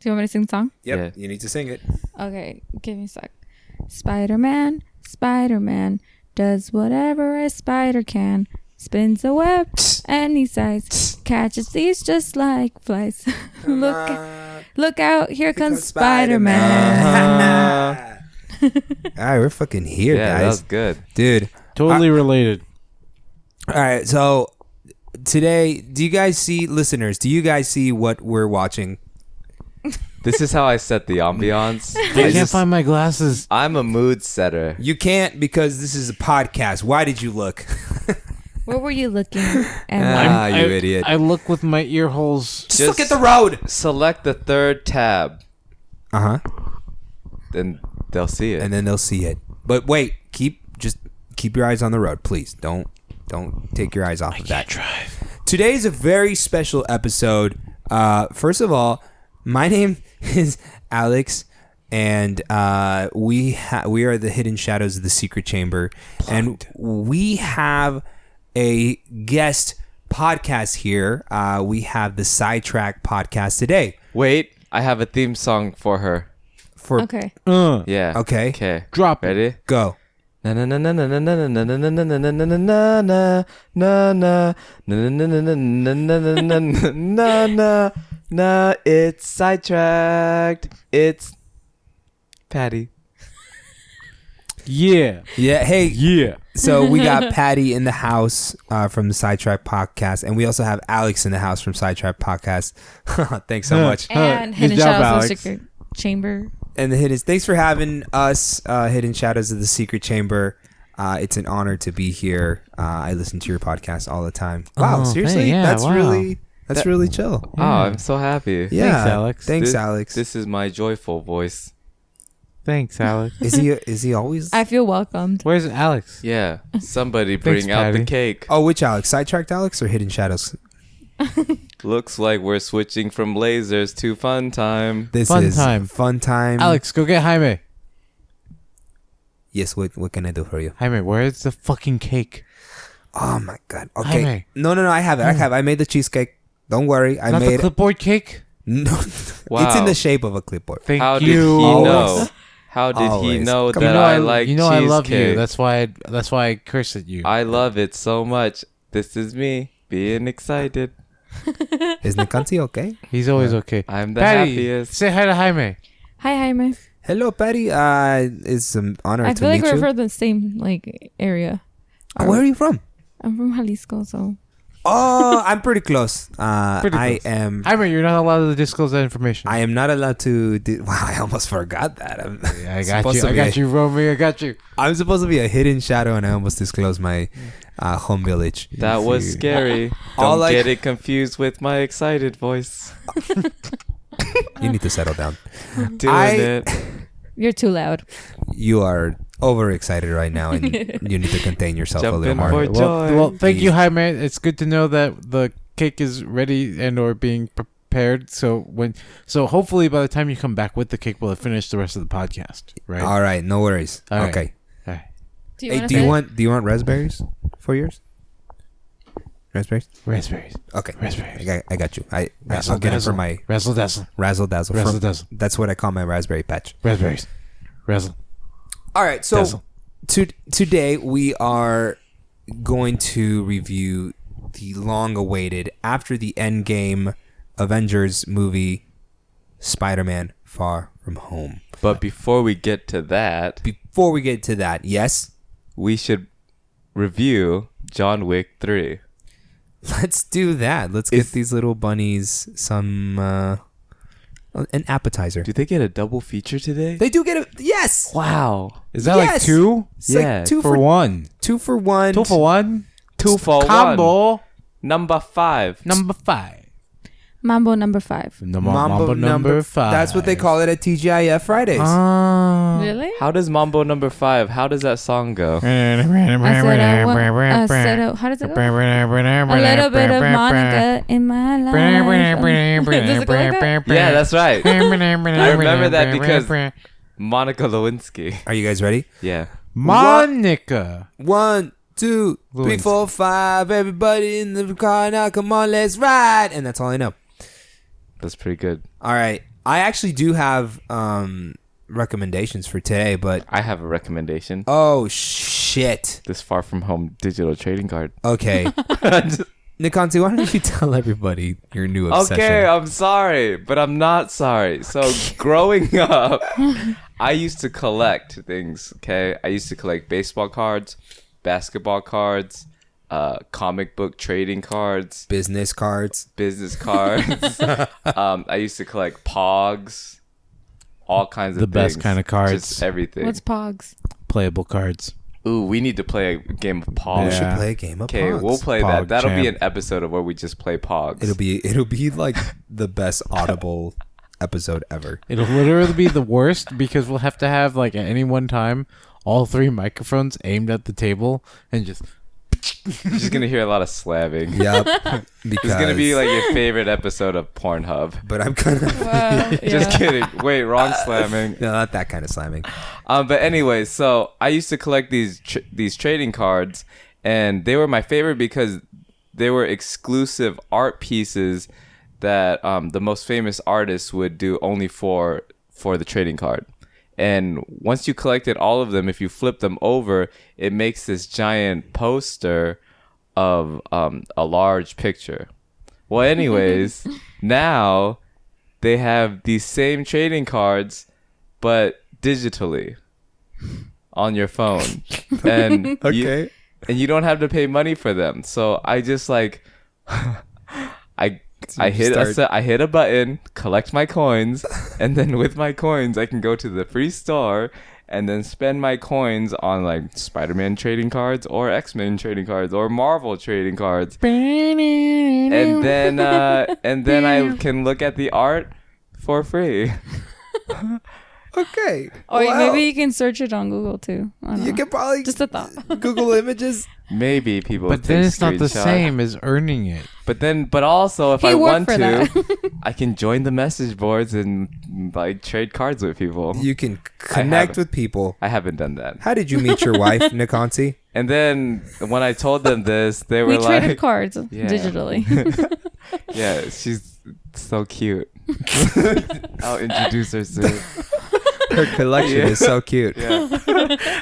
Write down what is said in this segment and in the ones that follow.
Do you want me to sing the song? Yep, Yeah. you need to sing it. Okay, give me a sec. Spider-Man, Spider-Man does whatever a spider can. Spins a web any size. Catches thieves just like flies. Look out, here comes Spider-Man. All right, we're fucking here, Yeah, guys. that was good. Dude. Totally related. All right, so today, do you guys see what we're watching? This is how I set the ambiance. I can't find my glasses. I'm a mood setter. You can't because this is a podcast. Why did you look? Where were you looking? And You idiot. I look with my ear holes. Just look at the road. Select the third tab. Uh-huh. Then they'll see it. And then they'll see it. But wait, keep your eyes on the road, please. Don't take your eyes off of that. Drive. Today's a very special episode. First of all, my name is Alex, and we are the Hidden Shadows of the Secret Chamber, and we have a guest podcast here. We have the Sidetracked podcast today. Wait, I have a theme song for her. okay. Yeah. Okay. Okay. Drop it. Ready? Go. Na na na na na na na na na na na na na na na na na na na. It's Sidetracked. It's Patty. Yeah. Yeah. Hey. Yeah. So we got Patty in the house from the Sidetrack podcast, and we also have Alex in the house from Sidetrack podcast. Thanks so much. And Good Hidden job, Shadows of Alex. the Secret Chamber. And the Hidden. Thanks for having us, Hidden Shadows of the Secret Chamber. It's an honor to be here. I listen to your podcast all the time. Wow, Oh, seriously, hey, yeah, that's wow. really chill. Oh, I'm so happy. Yeah, Thanks, Alex. Thanks, Alex. This is my joyful voice. Thanks, Alex. Is he always? I feel welcomed. Where's Alex? Yeah. Somebody Thanks, bring out the Patty. cake. Oh, which Alex? Sidetracked Alex or Hidden Shadows? Looks like we're switching from lasers to fun time. This Fun is time. Fun time. Alex, go get Jaime. Yes. What can I do for you? Jaime, where's the fucking cake? Oh my God. Okay. Jaime. No. I have it. I made the cheesecake. Don't worry. I Not the made it. clipboard cake? No. Wow. It's in the shape of a clipboard. Thank How did you. he Always. know? How did he Always. know Come that on. I like You know I love you. cheesecake? That's why I curse at you. I love it so much. This is me being excited. Is Nikansi okay? He's always okay. I'm the Patty, happiest. say hi to Jaime. Hi, Jaime. Hello, Patty. It's an honor I to feel like meet we're you. from the same area. Where are you from? I'm from Jalisco, so Oh, I'm pretty close. Pretty I close. am. Jaime, you're not allowed to disclose that information. I am not allowed to. Wow, I almost forgot that. Yeah, I got you. I got you, Romy. I got you. I'm supposed to be a hidden shadow, and I almost disclosed my home village. That was See. scary. All Don't I- get it confused with my excited voice. You need to settle down. Doing it. you're too loud. You are overexcited right now, and you need to contain yourself a little Jumping more. for joy. Well, thank you, Please. Jaime. It's good to know that the cake is ready and or being prepared. So hopefully by the time you come back with the cake, we'll have finished the rest of the podcast. Right? All right, no worries. All right. Okay. All right. Do Hey, do you want raspberries for yours? Raspberries? Raspberries. Okay. Raspberries. I got you. I'll Razzle get it for dazzle. my Razzle dazzle. razzle dazzle. Razzle dazzle. That's what I call my raspberry patch. Raspberries. Razzle. All right, so dazzle. Today we are going to review the long-awaited, after the Endgame Avengers movie, Spider-Man Far From Home. But before we get to that, Before we get to that, yes, we should review John Wick 3. let's do that. Let's get these little bunnies some an appetizer. Do they get a double feature today? They do get a yes. Wow. Is that like Yes! two? It's Yeah, like two For one. 2 for 1. 2 for 1? 2 for 1. Combo Number 5. number 5. Mambo number 5. Mambo number 5. That's what they call it at TGIF Fridays. Really? How does Mambo number 5? How does that song go? How does it go? A little bit of Monica in my life. Does it go like that? Yeah, that's right. I remember that because Monica Lewinsky. Are you guys ready? Yeah. Monica. 1, 2, 3, Lewinsky. 4, 5. Everybody in the car now. Come on, let's ride. And that's all I know. That's pretty good. All right. I actually do have recommendations for today, but I have a recommendation. oh shit. This Far From Home digital trading card. Okay. Nikanti, why don't you tell everybody your new obsession? Okay, I'm sorry, but I'm not sorry. So growing up, I used to collect things, okay? I used to collect baseball cards, basketball cards, comic book trading cards, Business cards. I used to collect Pogs, all kinds of The things. best kind of cards. Just everything. What's Pogs? Playable cards. Ooh, we need to play a game of Pogs. We should Yeah. play a game of Okay, Pogs. we'll play Pog that. That'll be champ. an episode of where we just play Pogs. It'll be like the best Audible episode ever. It'll literally be the worst because we'll have to have like at any one time all 3 microphones aimed at the table and just You're just gonna hear a lot of slamming. Yep. It's gonna be like your favorite episode of Pornhub. But I'm kind of Wow. Just kidding. Wait, wrong slamming. no, not that kind of slamming. But anyway, so I used to collect these trading cards, and they were my favorite because they were exclusive art pieces that the most famous artists would do only for the trading card. And once you collected all of them, if you flip them over, it makes this giant poster of a large picture. Well, anyways, now they have these same trading cards, but digitally on your phone. And Okay. you don't have to pay money for them. So I just like I hit a button, collect my coins, and then with my coins I can go to the free store and then spend my coins on like Spider-Man trading cards or X-Men trading cards or Marvel trading cards. And then I can look at the art for free. Okay. Or Well, maybe you can search it on Google too. I don't you know. can probably Just a thought. Google images. Maybe people but take then it's not the screenshots. same as earning it. But also if He I worked want for to, that. I can join the message boards and like trade cards with people. You can connect with people. I haven't done that. How did you meet your wife, Nikanti? And then when I told them this, they were We traded like, cards Yeah. digitally. "Yeah, she's so cute." I'll introduce her soon. Her collection is so cute. Yeah,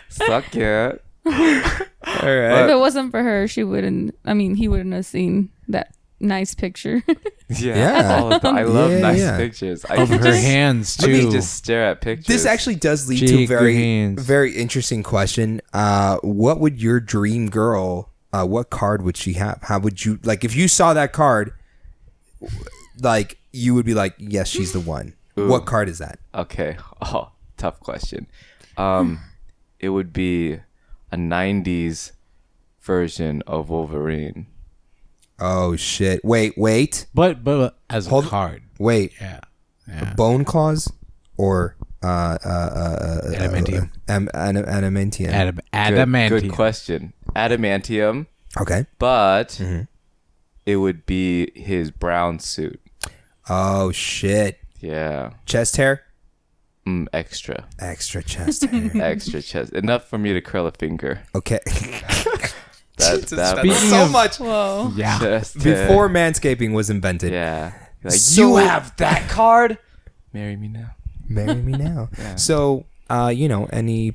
so cute. All If right. it wasn't for her, he wouldn't have seen that nice picture. Yeah. All of I love Yeah, nice yeah. pictures. I Of can her just, hands I can too. just stare at pictures. This actually does lead to a Jake very, Greens. very interesting question. What would your dream girl? What card would she have? How would you like if you saw that card? Like you would be like, yes, she's the one. Ooh. What card is that? Okay. Oh, tough question. It would be a 90s version of Wolverine. Oh shit! Wait, But as Hold- a card. wait. Yeah. Bone claws or Adamantium. adamantium. Adamantium. Good question. Adamantium, Okay. but it would be his brown suit. Oh shit! Yeah. Chest hair. Extra. Extra chest hair. Extra chest. Enough for me to curl a finger. Okay. That Speaking so of- much Whoa. Yeah. chest hair. before manscaping was invented. Yeah. Like, So- you have that card? Marry me now. Marry me now. Yeah. So, any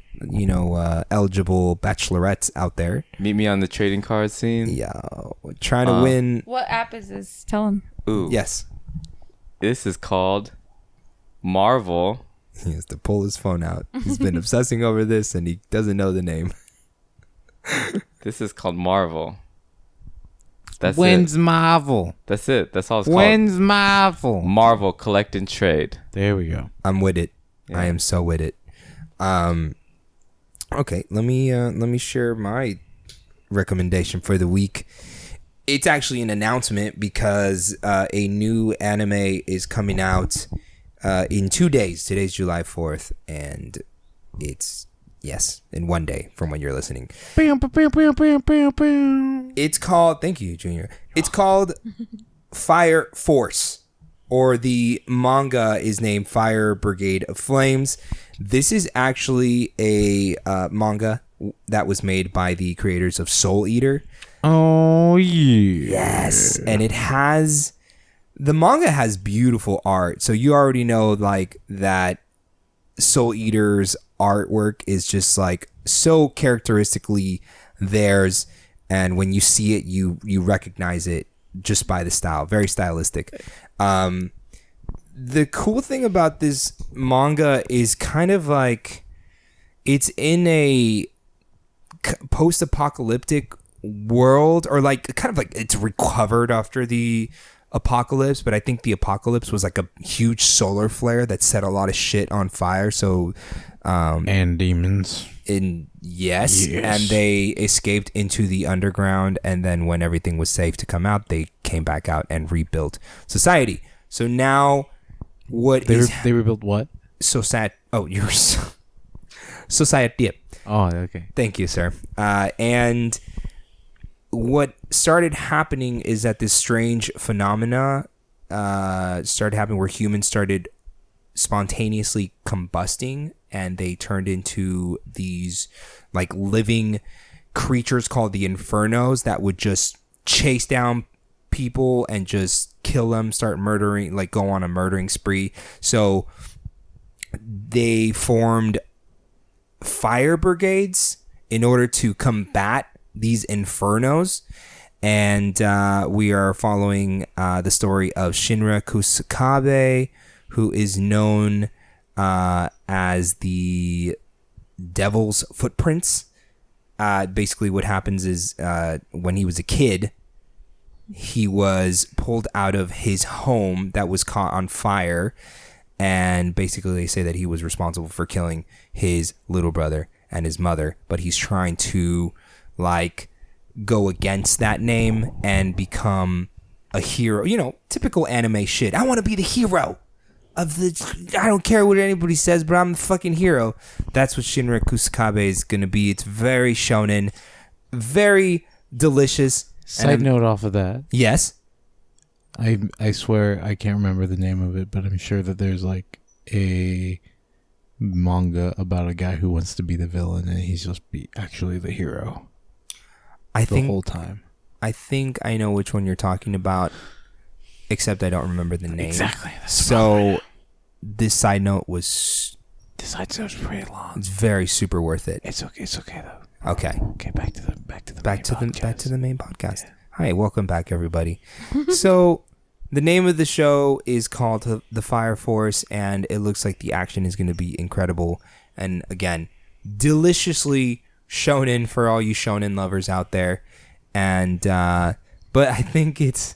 eligible bachelorettes out there, Meet me on the trading card scene. yeah, trying to win. What app is this? Tell him. Ooh. Yes, This is called Marvel. he has to pull his phone out. He's been obsessing over this, and he doesn't know the name. This is called Marvel. That's When's it. Marvel? That's it. That's all it's When's Marvel? called. Marvel Collect and Trade. There we go. I'm with it. Yeah. I am so with it. Okay, let me share my recommendation for the week. It's actually an announcement because a new anime is coming out in 2 days. Today's July 4th, and it's in 1 day from when you're listening. It's called. Thank you, Junior. It's called Fire Force, or the manga is named Fire Brigade of Flames. This is actually a manga that was made by the creators of Soul Eater. Oh yeah. Yes, and it has the manga has beautiful art. So you already know like that Soul Eater's artwork is just like so characteristically theirs, and when you see it, you recognize it just by the style. Very stylistic. The cool thing about this manga is kind of like it's in a post-apocalyptic world, or like kind of like it's recovered after the apocalypse, but I think the apocalypse was like a huge solar flare that set a lot of shit on fire. So and demons. Yes, and they escaped into the underground, and then when everything was safe to come out, they came back out and rebuilt society. So now they rebuilt what? Society. Oh, you're society. Oh, okay. Thank you, sir. And what started happening is that this strange phenomena started happening where humans started spontaneously combusting, and they turned into these like living creatures called the Infernos that would just chase down people and just kill them, start murdering, like go on a murdering spree. So they formed fire brigades in order to combat these Infernos, and we are following the story of Shinra Kusakabe, who is known as the Devil's Footprints. Basically what happens is when he was a kid, he was pulled out of his home that was caught on fire, and basically they say that he was responsible for killing his little brother and his mother, but he's trying to like go against that name and become a hero. You know, typical anime shit. I want to be the hero of the... I don't care what anybody says, but I'm the fucking hero. That's what Shinra Kusakabe is going to be. It's very shonen, very delicious. Side note off of that. Yes? I swear I can't remember the name of it, but I'm sure that there's like a manga about a guy who wants to be the villain and he's just be actually the hero. The whole time. I think I know which one you're talking about, except I don't remember the name. Exactly. So this side note was... This side note was pretty long. It's very super worth it. It's okay though. Okay. Okay, back to the main podcast. Yeah. Hi, welcome back, everybody. So the name of the show is called The Fire Force, and it looks like the action is going to be incredible. And again, deliciously shonen for all you shonen lovers out there. And but I think it's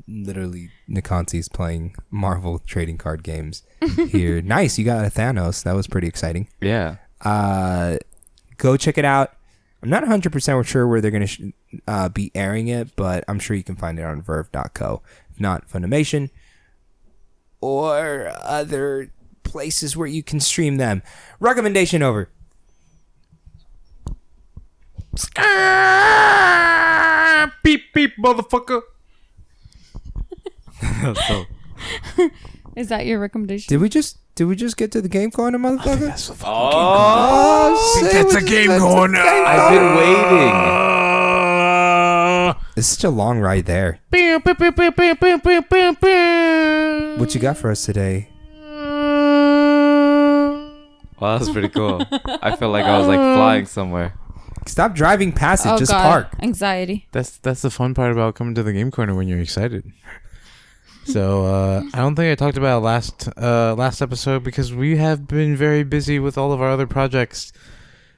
literally Nikansi's playing Marvel trading card games here. Nice, you got a Thanos. That was pretty exciting. Yeah. Go check it out. I'm not 100% sure where they're going to be airing it, but I'm sure you can find it on Verve.co. If not, Funimation or other places where you can stream them. Recommendation over. Beep beep, motherfucker. Is that your recommendation? Did we just get to the game corner, motherfucker? That's the fucking game corner. That's a game corner. I've been waiting. It's such a long ride there. What you got for us today? Well, that was pretty cool. I felt like I was like flying somewhere. Stop driving past it. Just God. park. Anxiety. That's the fun part about coming to the game corner when you're excited. So I don't think I talked about last episode because we have been very busy with all of our other projects.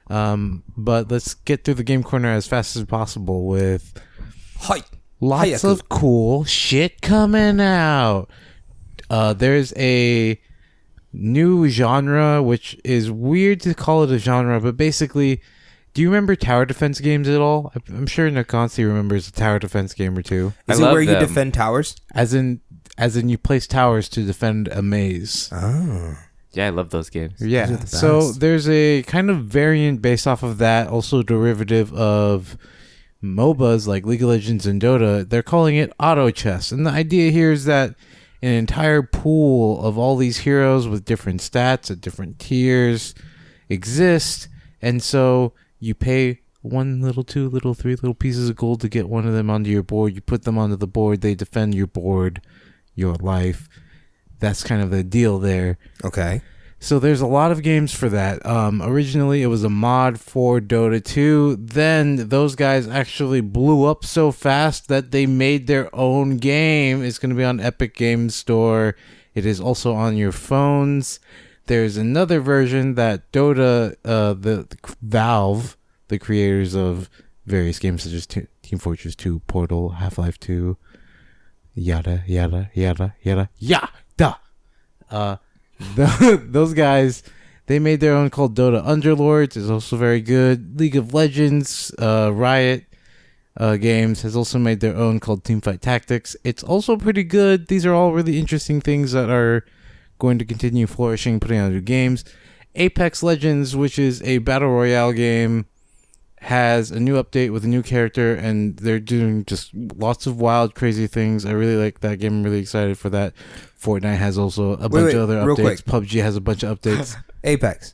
But let's get through the game corner as fast as possible with lots of cool shit coming out. There's a new genre, which is weird to call it a genre, but basically, do you remember tower defense games at all? I'm sure Nakansi remembers a tower defense game or two. Is it where you defend towers? As in you place towers to defend a maze. Oh. Yeah, I love those games. Yeah. So there's a kind of variant based off of that, also derivative of MOBAs like League of Legends and Dota. They're calling it auto chess. And the idea here is that an entire pool of all these heroes with different stats at different tiers exist. And so you pay 1 little, 2 little, 3 little pieces of gold to get one of them onto your board. You put them onto the board. They defend your board, your life. That's kind of the deal there. Okay. So there's a lot of games for that. Originally, it was a mod for Dota 2. Then those guys actually blew up so fast that they made their own game. It's going to be on Epic Games Store. It is also on your phones. There's another version that Dota, the Valve, the creators of various games such as Team Fortress 2, Portal, Half-Life 2, yada, yada, yada, yada, yada. Those guys, they made their own called Dota Underlords. It's also very good. League of Legends, Riot Games has also made their own called Teamfight Tactics. It's also pretty good. These are all really interesting things that are going to continue flourishing, putting out new games. Apex Legends, which is a battle royale game, has a new update with a new character, and they're doing just lots of wild, crazy things. I really like that game. I'm really excited for that. Fortnite has also a bunch of other real updates. quick. PUBG has a bunch of updates. Apex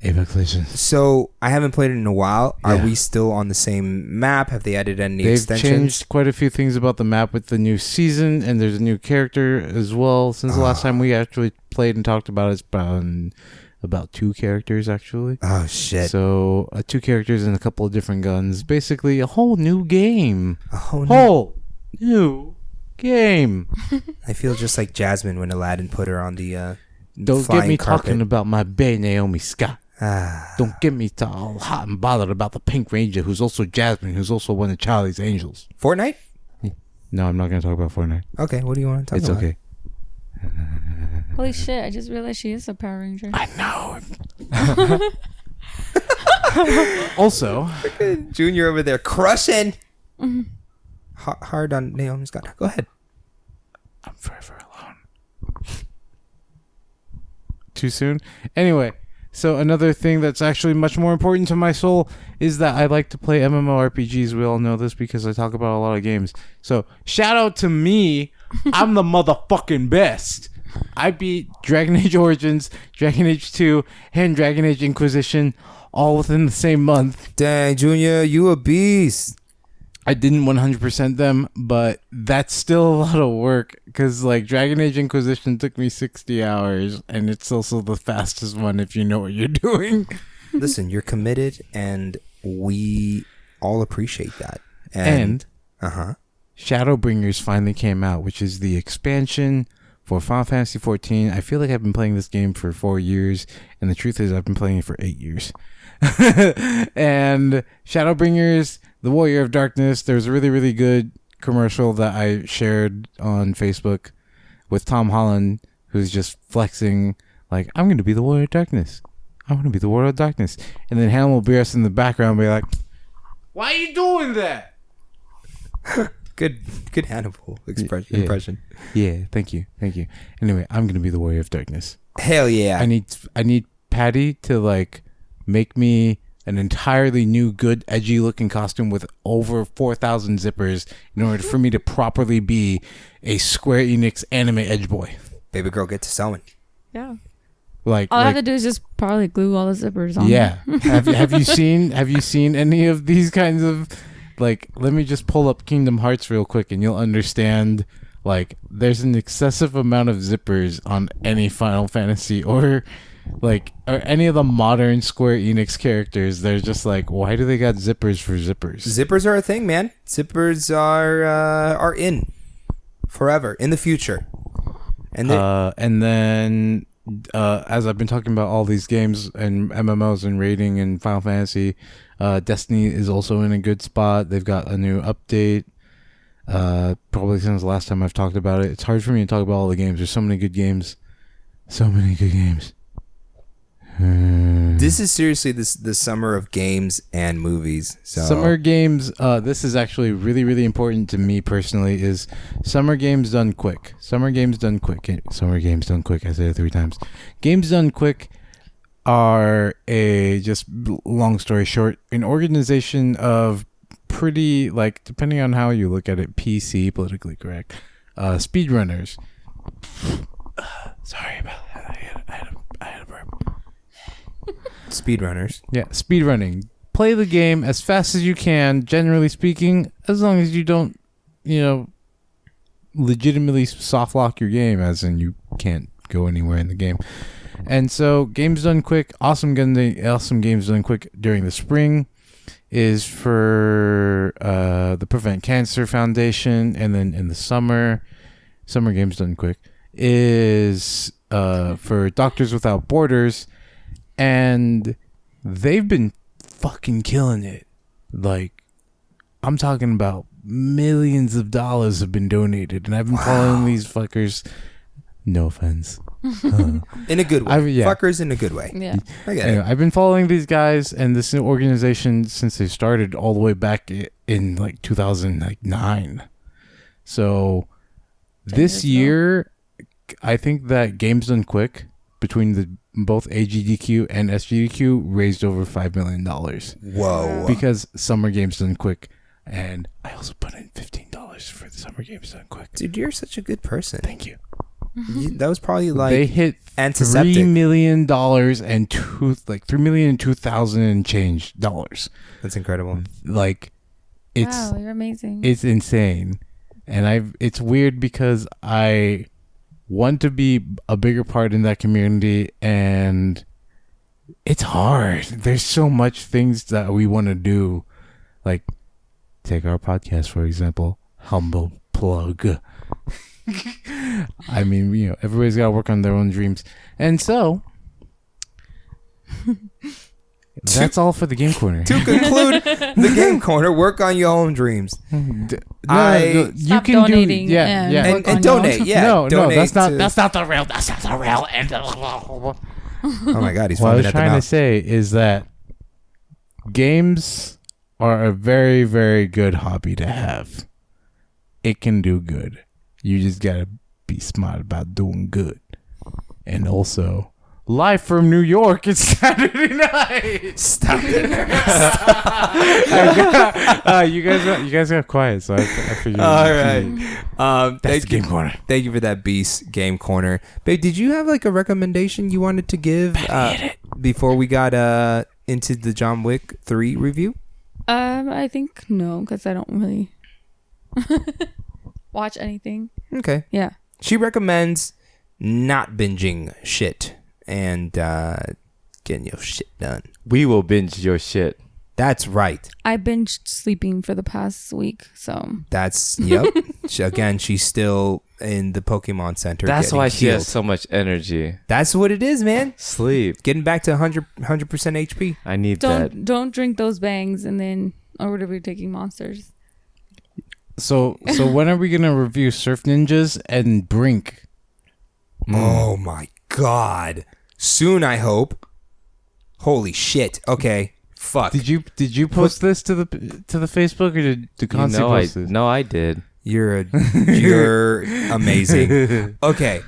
Legends. So I haven't played it in a while. Are Yeah. we still on the same map? Have they added any They've extensions? changed quite a few things about the map with the new season, and there's a new character as well. Since the last time we actually played and talked about it, it's about 2 characters actually. Oh shit! So 2 characters and a couple of different guns. Basically, a whole new game. A whole New game. I feel just like Jasmine when Aladdin put her on the Don't flying get me carpet. talking about my bae Naomi Scott. Ah. Don't get me all hot and bothered about the Pink Ranger, who's also Jasmine, who's also one of Charlie's Angels. Fortnite? No, I'm not going to talk about Fortnite. Okay, what do you want to talk It's about? okay. Holy shit! I just realized she is a Power Ranger. I know. Also, Junior over there crushing hard on Naomi Scott. Go ahead. I'm forever alone. Too soon? Anyway, so another thing that's actually much more important to my soul is that I like to play MMORPGs. We all know this because I talk about a lot of games. So, shout out to me. I'm the motherfucking best. I beat Dragon Age Origins, Dragon Age 2, and Dragon Age Inquisition all within the same month. Dang, Junior, you a beast. I didn't 100% them, but that's still a lot of work because like Dragon Age Inquisition took me 60 hours and it's also the fastest one if you know what you're doing. Listen, you're committed and we all appreciate that. And uh-huh. Shadowbringers finally came out, which is the expansion for Final Fantasy XIV. I feel like I've been playing this game for 4 years, and the truth is I've been playing it for 8 years. And Shadowbringers, the Warrior of Darkness, there was a really, really good commercial that I shared on Facebook with Tom Holland, who's just flexing like, I'm going to be the Warrior of Darkness. I want to be the Warrior of Darkness. And then Hannibal Buress in the background be like, why are you doing that? Good Hannibal impression. Yeah, thank you. Anyway, I'm gonna be the Warrior of Darkness. Hell yeah. I need Patty to like make me an entirely new, good, edgy looking costume with over 4,000 zippers in order for me to properly be a Square Enix anime edge boy. Baby girl, get to sewing. Yeah. Like All I have to do is just probably glue all the zippers on. Yeah. have you seen any of these kinds of like, let me just pull up Kingdom Hearts real quick and you'll understand like there's an excessive amount of zippers on any Final Fantasy or any of the modern Square Enix characters. They're just like, why do they got zippers for zippers? Zippers are a thing, man. Zippers are in forever in the future. And then as I've been talking about all these games and MMOs and raiding and Final Fantasy, Destiny is also in a good spot. They've got a new update. Probably since the last time I've talked about it. It's hard for me to talk about all the games. There's so many good games. This is seriously the summer of games and movies. So Summer games, this is actually really, really important to me personally, is summer games done quick. Summer games done quick. I said it 3 times. Games done quick are just long story short, an organization of pretty, like, depending on how you look at it, PC, politically correct, speedrunners. Sorry about that. I had a burp. speedrunners. Yeah, speedrunning. play the game as fast as you can, generally speaking, as long as you don't, legitimately soft lock your game, as in you can't go anywhere in the game. And so games done quick, awesome games done quick during the spring is for the Prevent Cancer Foundation, and then in the summer games done quick is for Doctors Without Borders, and they've been fucking killing it. Like, I'm talking about millions of dollars have been donated, and I've been following these fuckers. No offense. In a good way. Fuckers in a good way. Yeah. I get Anyway, it. I've been following these guys and this new organization since they started all the way back in like 2009. So this year, I think that Games Done Quick, between both AGDQ and SGDQ, raised over $5 million. Whoa. Because Summer Games Done Quick. And I also put in $15 for the Summer Games Done Quick. Dude, you're such a good person. Thank you. That was probably like They hit antiseptic. $3 million and $3,002,000 and change dollars. That's incredible. Like, it's Wow, you're amazing. it's insane. And it's weird because I want to be a bigger part in that community, and it's hard. There's so much things that we want to do. Like, take our podcast, for example. Humble plug. I mean, everybody's got to work on their own dreams. And so, that's all for the Game Corner. To conclude the Game Corner, work on your own dreams. You Stop can donating do, yeah, yeah. work And on donate, yours. yeah. No, donate that's not to- that's not the real. That's not the real. Oh my God, he's What I foaming was at the trying to mouth. say is that games are a very, very good hobby to have. It can do good. You just gotta be smart about doing good. And also, live from New York, it's Saturday night. Stop it. You guys got quiet, so I figured. All right. That's Thank the Game you. Corner. Thank you for that beast Game Corner. Babe, did you have like a recommendation you wanted to give before we got into the John Wick 3 review? I think no, because I don't really watch anything. Okay. Yeah. She recommends not binging shit and getting your shit done. We will binge your shit. That's right. I binged sleeping for the past week, so That's, yep. She's still in the Pokemon Center. That's getting why she has healed. so much energy. That's what it is, man. Sleep. Getting back to 100% HP. I need that. don't drink those bangs and then or whatever you're taking monsters. So when are we gonna review Surf Ninjas and Brink? Oh my God. Soon, I hope. Holy shit. Okay. Fuck. Did you post this to the Facebook, or did Consi post this? No, I did. You're amazing. Okay.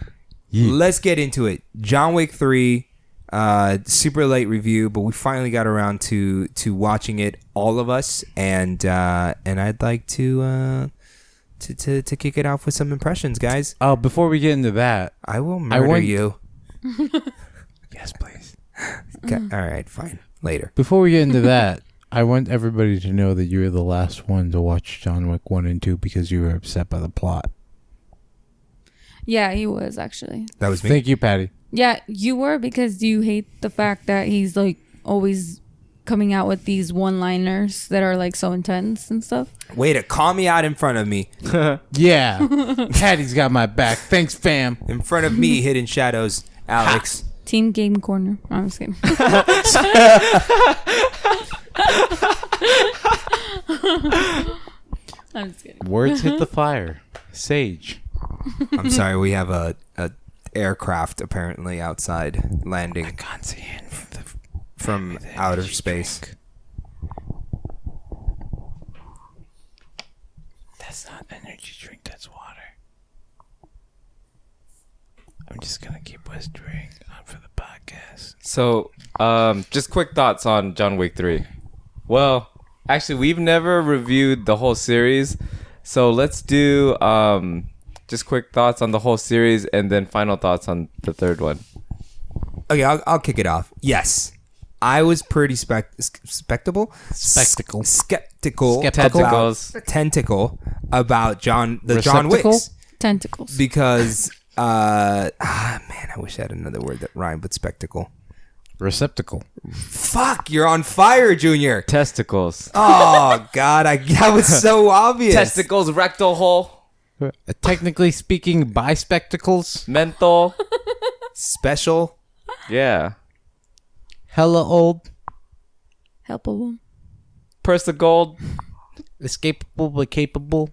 Let's get into it. John Wick 3, super late review, but we finally got around to watching it, all of us, and I'd like to kick it off with some impressions, guys. Oh, before we get into that, I will murder you. yes, please. Okay, all right, fine. Later. Before we get into that, I want everybody to know that you were the last one to watch John Wick 1 and 2 because you were upset by the plot. Yeah, he was actually. That was me. Thank you, Patty. Yeah, you were because you hate the fact that he's like always coming out with these one-liners that are like so intense and stuff. Way to call me out in front of me. Yeah. Patty's got my back. Thanks, fam. In front of me, Hidden Shadows, Alex. Team Game Corner. I'm just kidding. I'm just kidding. Words hit the fire. Sage. I'm sorry, we have a aircraft apparently outside landing Can't see in from outer space. That's not energy drink, that's water. I'm just gonna keep whispering on for the podcast. So, just quick thoughts on John Wick 3. Well, actually, we've never reviewed the whole series, so let's do just quick thoughts on the whole series and then final thoughts on the third one. Okay, I'll kick it off. Yes, I was pretty skeptical Tentacles. about John Receptacle? Wicks Tentacles. because man, I wish I had another word that rhymed with spectacle. Receptacle. Fuck, you're on fire, Junior. Testicles. Oh God, that was so obvious. Testicles, rectal hole, Technically speaking, bispectacles. menthol. Special. Yeah. Hella old. Helpable. Purse of gold. Escapable but capable.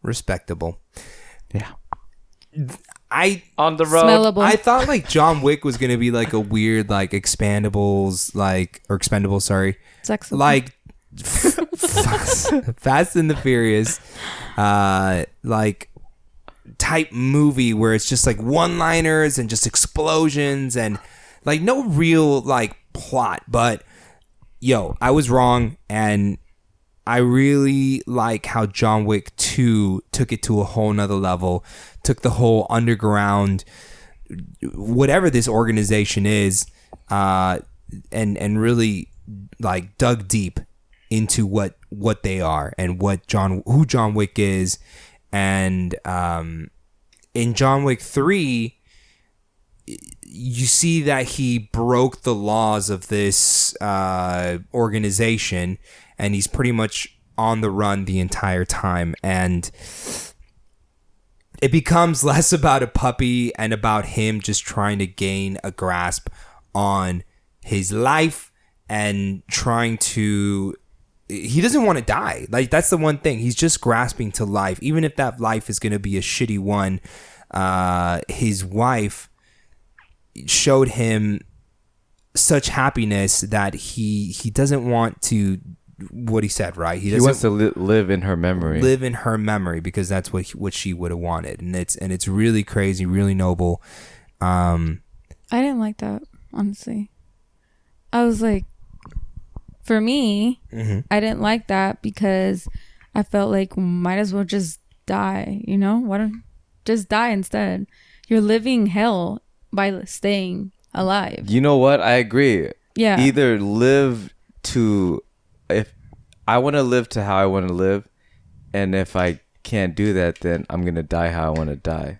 Respectable. Yeah. On the road. Smellable. I thought like John Wick was gonna be like a weird like expendables, sorry, Sexable. like Fast and the Furious, like type movie where it's just like one-liners and just explosions and like no real like plot. But yo, I was wrong, and I really like how John Wick 2 took it to a whole nother level, took the whole underground, whatever this organization is, and really like dug deep into what they are and who John Wick is. And in John Wick 3, you see that he broke the laws of this organization, and he's pretty much on the run the entire time. And it becomes less about a puppy and about him just trying to gain a grasp on his life and trying to... He doesn't want to die. Like, that's the one thing. He's just grasping to life. Even if that life is going to be a shitty one, his wife showed him such happiness that he doesn't want to... What he said, right? He wants to live in her memory. Live in her memory, because that's what she would have wanted, and it's really crazy, really noble. I didn't like that, honestly. I was like, for me, I didn't like that because I felt like might as well just die. You know, why don't just die instead? You're living hell by staying alive. You know what? I agree. Yeah. Either live to... If I want to live to how I want to live, and if I can't do that, then I'm going to die how I want to die.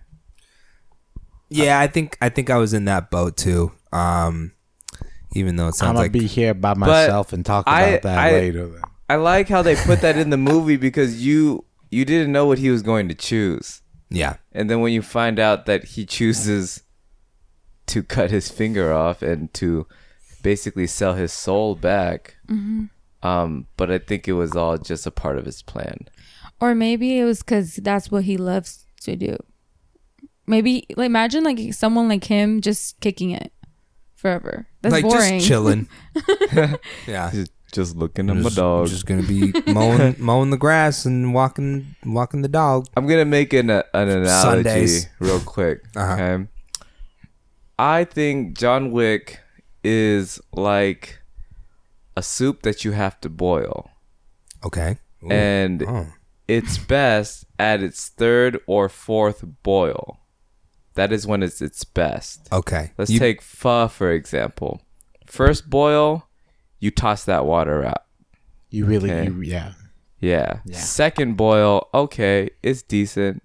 Yeah, I think I was in that boat too. Even though it sounds I'm gonna like... be here by myself and talk about that later. I like how they put that in the movie, because you didn't know what he was going to choose. Yeah. And then when you find out that he chooses to cut his finger off and to basically sell his soul back... but I think it was all just a part of his plan. Or maybe it was because that's what he loves to do. Maybe, like, imagine like someone like him just kicking it forever. That's like boring. just chilling. Yeah. Just looking at my dog. Just gonna be mowing the grass and walking the dog. I'm gonna make an analogy Sundays. real quick. Uh-huh. Okay. I think John Wick is like a soup that you have to boil. Okay. Ooh. And it's best at its third or fourth boil. That is when it's its best. Okay. Let's take pho, for example. First boil, you toss that water out. You really, Okay. Yeah. Yeah. Second boil, okay, it's decent.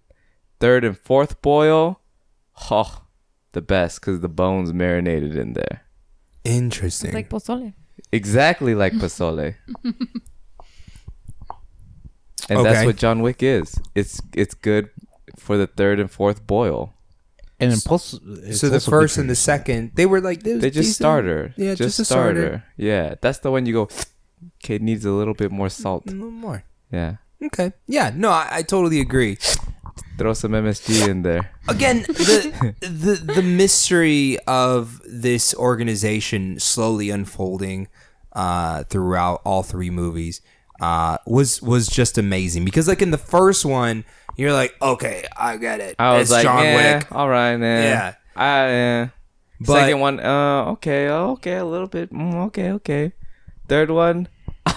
Third and fourth boil, the best, because the bone's marinated in there. Interesting. It's like pozole. Exactly like pozole. And Okay. that's what John Wick is. It's good for the third and fourth boil. And so the first and the second, they were like... They just decent. starter. Yeah, just a starter. starter. Yeah, that's the one you go, okay, it needs a little bit more salt. A little more. Yeah. Okay. Yeah, no, I totally agree. Throw some MSG in there. Again, the mystery of this organization slowly unfolding throughout all three movies was just amazing, because like in the first one you're like, okay, I get it, I was it's like, John Wick. all right, Yeah. But- Second one, okay, a little bit, okay. Third one,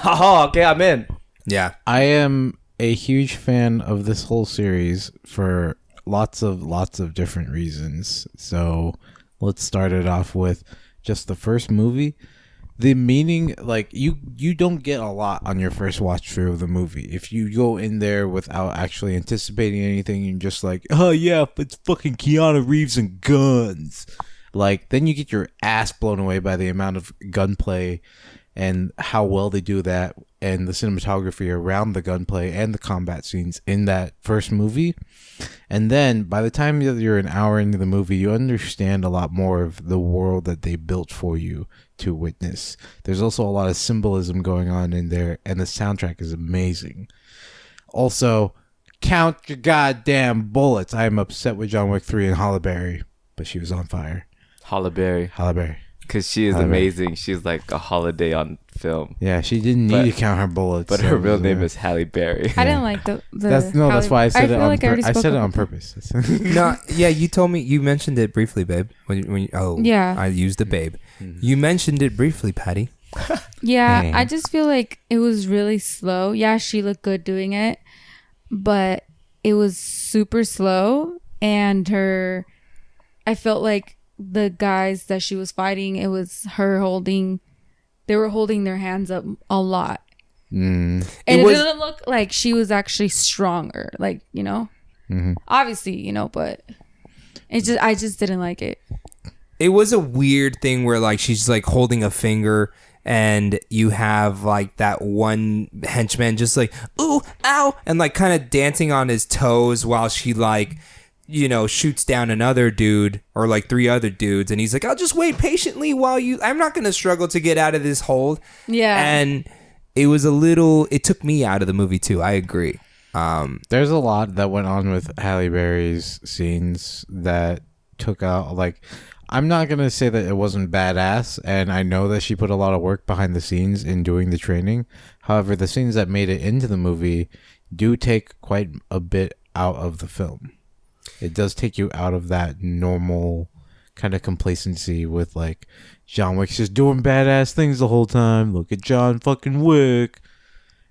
okay, I'm in. Yeah. I am a huge fan of this whole series for lots of different reasons. So let's start it off with just the first movie. the meaning, like you don't get a lot on your first watch through of the movie. If you go in there without actually anticipating anything and just like, oh yeah, it's fucking Keanu Reeves and guns, like then you get your ass blown away by the amount of gunplay and how well they do that, and the cinematography around the gunplay and the combat scenes in that first movie. And then by the time you're an hour into the movie, you understand a lot more of the world that they built for you to witness. There's also a lot of symbolism going on in there, and the soundtrack is amazing. Also, count your goddamn bullets. I am upset with John Wick 3 and Halle Berry, but she was on fire. Halle Berry. Because she is amazing. She's like a holiday on film. Yeah, she didn't need to count her bullets. But her real name is Halle Berry. I didn't like the that's why I said it on I said it on purpose. No, yeah, you told me, you mentioned it briefly, babe. Yeah. I used the babe. You mentioned it briefly, Patty. Yeah, Hey. I just feel like it was really slow. Yeah, she looked good doing it, but it was super slow. And I felt like the guys that she was fighting, it was her they were holding their hands up a lot. And it didn't look like she was actually stronger, like, obviously, but I just didn't like it. It was a weird thing where like she's like holding a finger and you have like that one henchman just like, ooh, ow, and like kind of dancing on his toes while she like, shoots down another dude or like 3 other dudes, and he's like, I'll just wait patiently while I'm not going to struggle to get out of this hold. Yeah. And it took me out of the movie too. I agree. There's a lot that went on with Halle Berry's scenes that took out, like, I'm not going to say that it wasn't badass, and I know that she put a lot of work behind the scenes in doing the training. However, the scenes that made it into the movie do take quite a bit out of the film. It does take you out of that normal kind of complacency with like John Wick's just doing badass things the whole time. Look at John fucking Wick.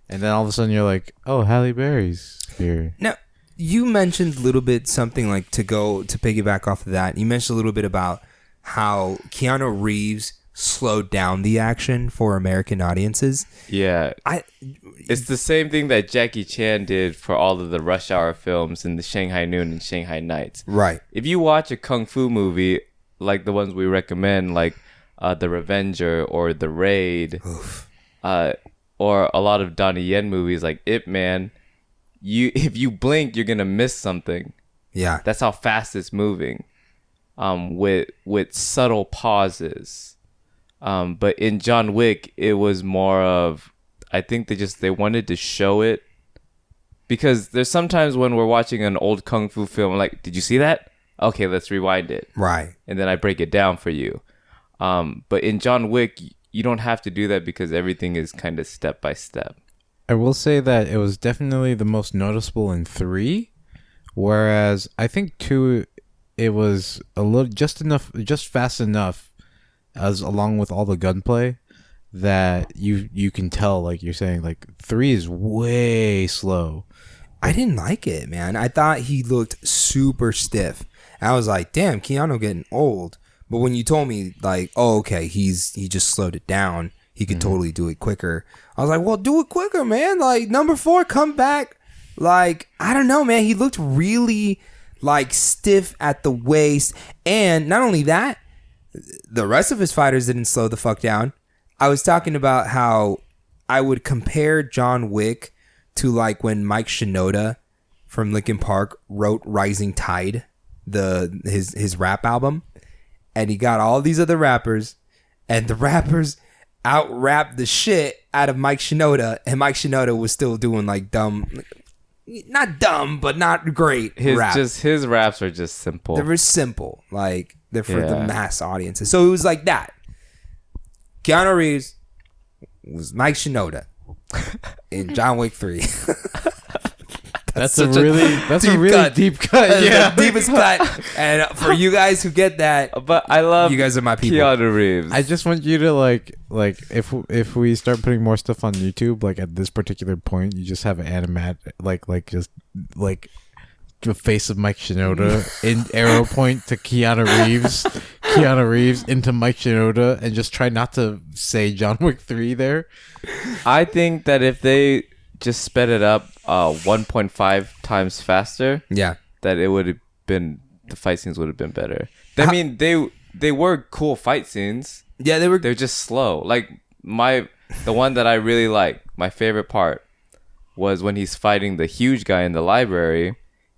And then all of a sudden you're like, oh, Halle Berry's here. Now, you mentioned a little bit something like to piggyback off of that. You mentioned a little bit about how Keanu Reeves slowed down the action for American audiences. Yeah. It's the same thing that Jackie Chan did for all of the Rush Hour films and the Shanghai Noon and Shanghai Nights. Right. If you watch a kung fu movie, like the ones we recommend, like The Revenger or The Raid, or a lot of Donnie Yen movies like Ip Man, if you blink, you're going to miss something. Yeah. That's how fast it's moving, with subtle pauses. But in John Wick, it was more of, I think they wanted to show it, because there's sometimes when we're watching an old kung fu film, like, did you see that? Okay, let's rewind it. Right. And then I break it down for you. But in John Wick, you don't have to do that because everything is kind of step by step. I will say that it was definitely the most noticeable in 3, whereas I think 2, it was a little just fast enough, as along with all the gunplay, that you can tell, like you're saying, like 3 is way slow. I didn't like it, man. I thought he looked super stiff. I was like, damn, Keanu getting old. But when you told me like, oh, okay, he just slowed it down, he could totally do it quicker, I was like, well, do it quicker, man. Like, number 4, come back. Like, I don't know, man. He looked really like stiff at the waist. And not only that, the rest of his fighters didn't slow the fuck down. I was talking about how I would compare John Wick to like when Mike Shinoda from Linkin Park wrote Rising Tide, his rap album, and he got all these other rappers, and the rappers out-rapped the shit out of Mike Shinoda, and Mike Shinoda was still doing like dumb, not dumb, but not great rap. His raps are just simple. They were simple, like they're for the mass audiences. So it was like that. Keanu Reeves was Mike Shinoda in John Wick 3. That's a really deep cut. Yeah, the deepest cut. And for you guys who get that, but I love you guys are my people. Keanu Reeves. I just want you to like if we start putting more stuff on YouTube, like at this particular point, you just have an animat just the face of Mike Shinoda in arrow point to Keanu Reeves. Keanu Reeves into Mike Shinoda and just try not to say John Wick 3 there. I think that if they just sped it up 1.5 times faster, Yeah. that it would have been, the fight scenes would have been better. I mean, they were cool fight scenes. Yeah, they were. They're just slow. Like the one that I really like, my favorite part was when he's fighting the huge guy in the library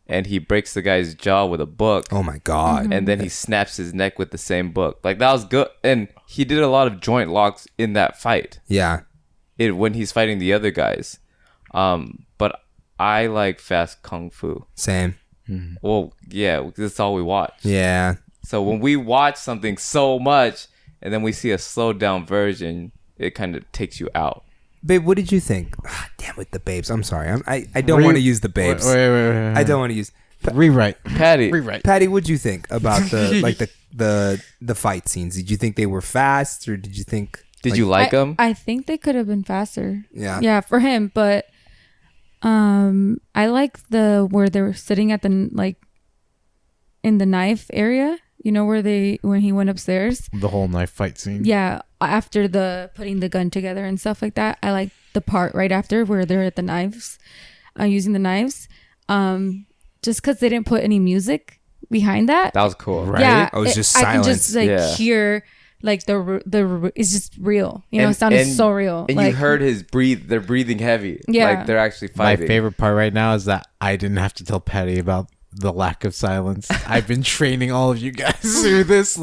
and he breaks the guy's jaw with a book. Oh my God. And then he snaps his neck with the same book. Like, that was good. And he did a lot of joint locks in that fight. Yeah. When he's fighting the other guys. But I like fast kung fu. Same. Well, yeah, that's all we watch. Yeah. So when we watch something so much and then we see a slowed down version, it kind of takes you out. Babe, what did you think? Damn it, the babes. I'm sorry. I don't want to use the babes. Wait. I don't want to use. Rewrite. Patty, Patty, what'd you think about the fight scenes? Did you think they were fast, or did you think? did you like them? I think they could have been faster. Yeah. Yeah, for him, but I like where they were sitting at the in the knife area. You know when he went upstairs. The whole knife fight scene. Yeah, after the putting the gun together and stuff like that. I like the part right after where they're at the knives, using the knives. Just because they didn't put any music behind that. That was cool. Right? Yeah, It was just I silence. can just hear the it's just real. You know, it sounded so real. And you heard they're breathing heavy. Yeah. Like they're actually My fighting. favorite part right now is that I didn't have to tell Patty about the lack of silence. I've been training all of you guys through this,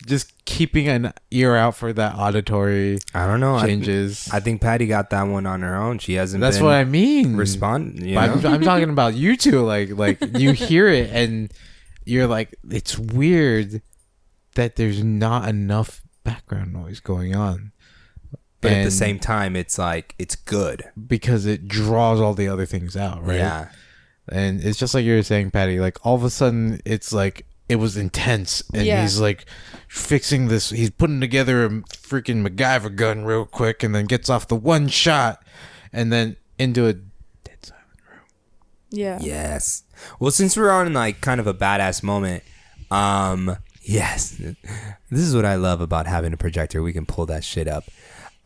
just keeping an ear out for that auditory I don't know. changes. I think Patty got that one on her own. She hasn't. That's been what I mean. Respond. I'm talking about you two. Like you hear it and you're like, it's weird that there's not enough background noise going on. But at the same time, it's like it's good because it draws all the other things out, right? Yeah. And it's just like you were saying, Patty, like all of a sudden it's like it was intense and he's like fixing this, he's putting together a freaking MacGyver gun real quick and then gets off the one shot and then into a dead silent room. Yeah. Yes. Well, since we're on kind of a badass moment, yes, this is what I love about having a projector. We can pull that shit up.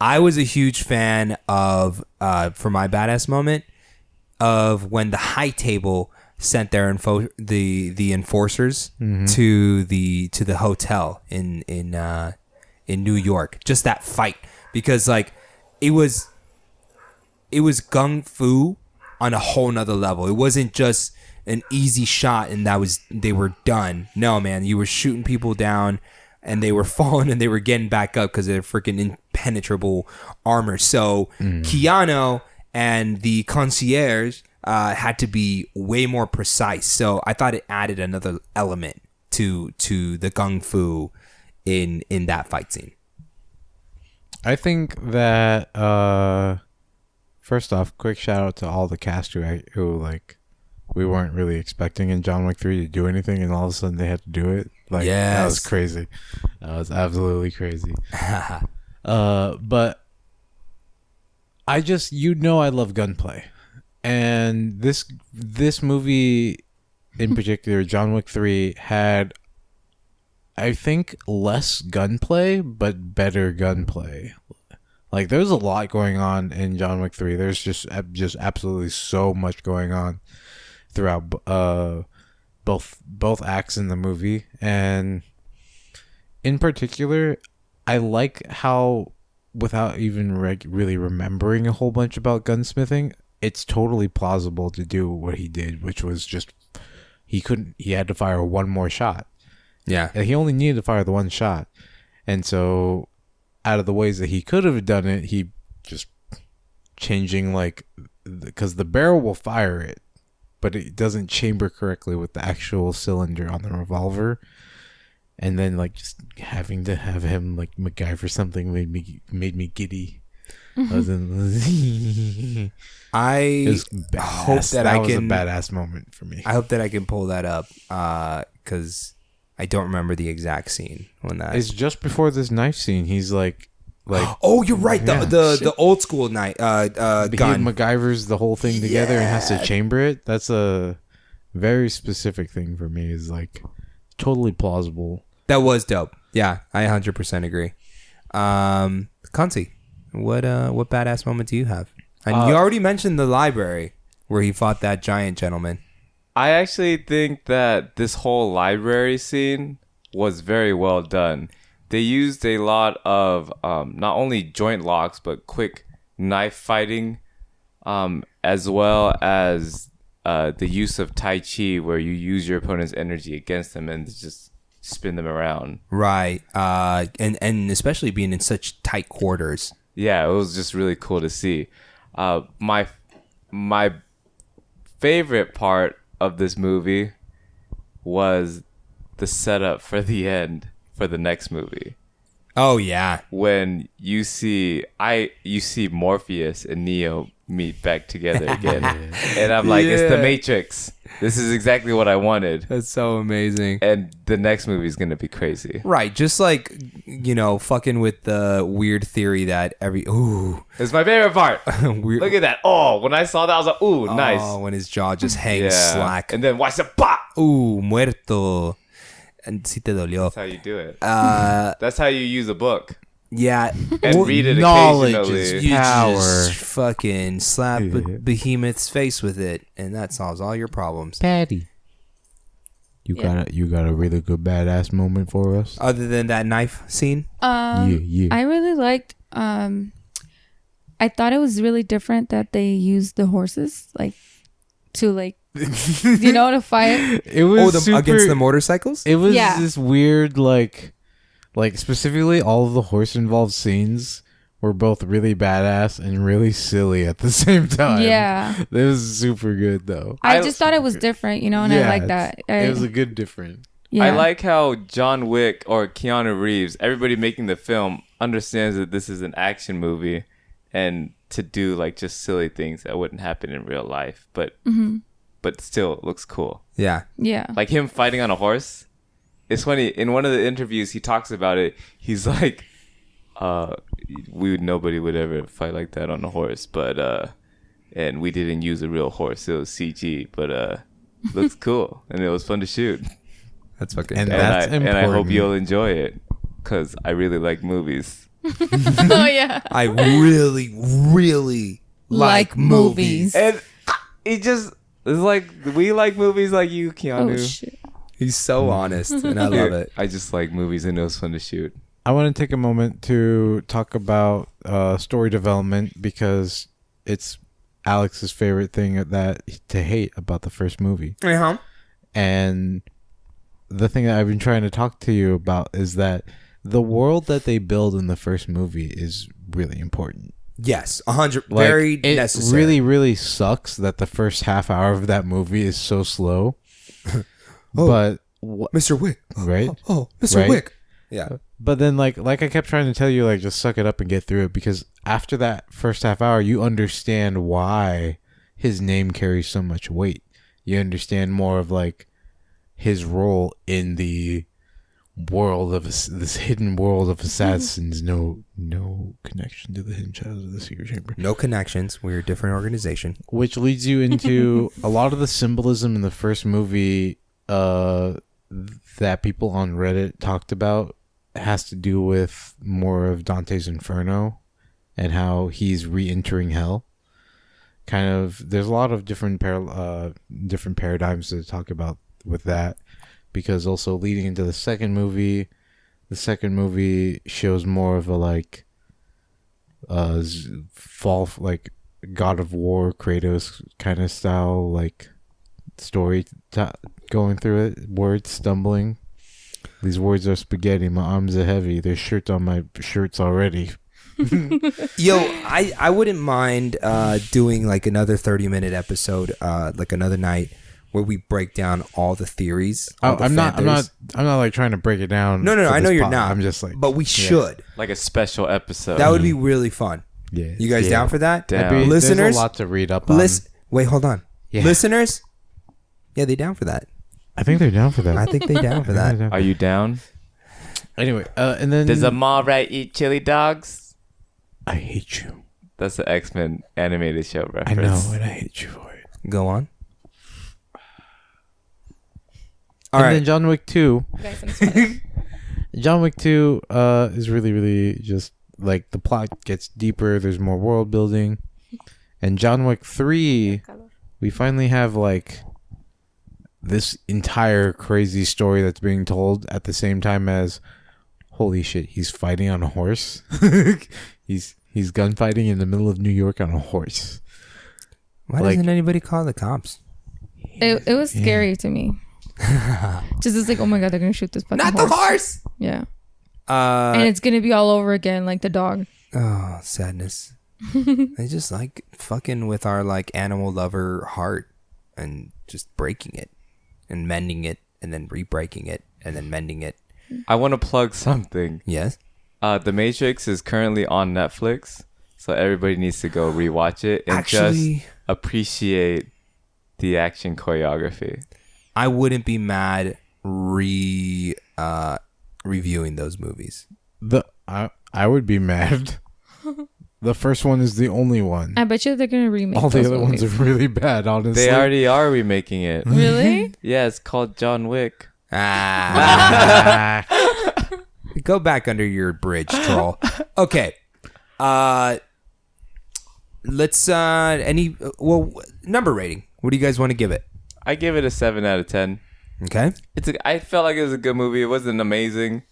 I was a huge fan of, for my badass moment, of when the high table sent their the enforcers to the hotel in New York. Just that fight, because it was gung fu on a whole nother level. It wasn't just an easy shot and they were done. No, man, you were shooting people down and they were falling and they were getting back up because of their freaking impenetrable armor. So Keanu and the concierge had to be way more precise. So I thought it added another element to the gung fu in that fight scene. I think that first off, quick shout out to all the cast who we weren't really expecting in John Wick 3 to do anything, and all of a sudden they had to do it. That was crazy. That was absolutely crazy. But I just, I love gunplay. And this movie in particular, John Wick 3, had, I think, less gunplay, but better gunplay. There's a lot going on in John Wick 3. There's just absolutely so much going on throughout both acts in the movie. And in particular, I like how, without even really remembering a whole bunch about gunsmithing, it's totally plausible to do what he did, which was just he had to fire one more shot. Yeah. And he only needed to fire the one shot. And so out of the ways that he could have done it, he just changing because the barrel will fire it, but it doesn't chamber correctly with the actual cylinder on the revolver. And then just having to have him MacGyver something made me giddy. I hope that was a badass moment for me. I hope that I can pull that up because I don't remember the exact scene when that. It's just before this knife scene. He's oh, you're right. The old school gun. MacGyver's the whole thing together and has to chamber it. That's a very specific thing for me. Is totally plausible. That was dope. Yeah, I 100% agree. Conti, what badass moment do you have? And you already mentioned the library where he fought that giant gentleman. I actually think that this whole library scene was very well done. They used a lot of not only joint locks, but quick knife fighting, as well as the use of Tai Chi, where you use your opponent's energy against them and just spin them around. Right. And especially being in such tight quarters. Yeah, it was just really cool to see. My favorite part of this movie was the setup for the end for the next movie. Oh yeah. When you see Morpheus and Neo meet back together again. And I'm like, it's the Matrix. This is exactly what I wanted. That's so amazing. And the next movie is going to be crazy. Right, just like, fucking with the weird theory that It's my favorite part. weird, Look at that. Oh, when I saw that, I was like, ooh, nice. Oh, when his jaw just hangs slack. And then watch the pop. Ooh, muerto. And si te dolió. That's how you do it. That's how you use a book. Yeah. And read it knowledge occasionally. is You power. just fucking slap Behemoth's face with it, and that solves all your problems. Patty, you got a really good badass moment for us. Other than that knife scene? Yeah. I really liked. I thought it was really different that they used the horses to to fight. It was super, against the motorcycles? It was Yeah. this weird like specifically all of the horse involved scenes were both really badass and really silly at the same time. Yeah. It was super good though. I just thought it was different, and I like that. It was a good different. Yeah. I like how John Wick or Keanu Reeves, everybody making the film, understands that this is an action movie and to do just silly things that wouldn't happen in real life, but still it looks cool. Yeah. Yeah. Like him fighting on a horse. It's funny, in one of the interviews he talks about it. He's like, nobody would ever fight like that on a horse, but and we didn't use a real horse. It was CG, but looks cool and it was fun to shoot. That's fucking And dope. that's and I hope important. you'll enjoy it because I really like movies. Oh yeah. I really, really like movies. And it just it's like we like movies like you, Keanu. Oh shit. He's so honest, and I love it. I just like movies and it was fun to shoot. I want to take a moment to talk about story development because it's Alex's favorite thing to hate about the first movie. Uh-huh. And the thing that I've been trying to talk to you about is that the world that they build in the first movie is really important. Yes, 100. Very it necessary. really, really sucks that the first half hour of that movie is so slow. But Mr. Wick. right? Oh, Mr. Right? Wick. Yeah. But then like I kept trying to tell you, just suck it up and get through it, because after that first half hour, you understand why his name carries so much weight. You understand more of his role in the world of this hidden world of assassins. No connection to the hidden shadows of the secret chamber. No connections. We're a different organization. Which leads you into a lot of the symbolism in the first movie that people on Reddit talked about has to do with more of Dante's Inferno and how he's re-entering hell. Kind of, there's a lot of different paradigms to talk about with that, because also leading into the second movie shows more of a fall, God of War Kratos kind of style, story going through it. Words stumbling. These words are spaghetti. My arms are heavy. There's shirts on my shirts already. Yo, I wouldn't mind doing another 30-minute episode, another night where we break down all the theories. I'm not trying to break it down. No, for I know this you're pod. not. I'm just but we should. Like a special episode. That would be really fun. Yeah. You guys down for that? Down. Listeners, there's a lot to read up on. Wait, hold on. Yeah. Listeners, yeah, they down for that. I think they're down for that. I think they down for that. Are you down? Anyway, and then Does a mall rat eat chili dogs? I hate you. That's the X-Men animated show reference. I know, and I hate you for it. Go on. All And right. then John Wick 2. Guys, I'm sweating. John Wick 2 is really, really just like the plot gets deeper. There's more world building. And John Wick 3, we finally have like this entire crazy story that's being told at the same time as, holy shit, he's fighting on a horse. he's gunfighting in the middle of New York on a horse. Why doesn't anybody call the cops? It was scary to me. Just it's like, oh my god, they're gonna shoot this fucking Not the horse. Yeah. And it's gonna be all over again, like the dog. Oh, sadness. They just like fucking with our like animal lover heart and just breaking it and mending it and then re-breaking it and then mending it. I want to plug something. Yes. The Matrix is currently on Netflix, so everybody needs to go rewatch it and just appreciate the action choreography. I wouldn't be mad reviewing those movies. I would be mad. The first one is the only one. I bet you they're gonna remake all the other movies. ones are really bad, honestly. They already are remaking it. Really? Yeah, it's called John Wick. Go back under your bridge, troll. Okay. Let's number rating. What do you guys want to give it? I give it a 7 out of 10. Okay. I felt like it was a good movie. It wasn't amazing,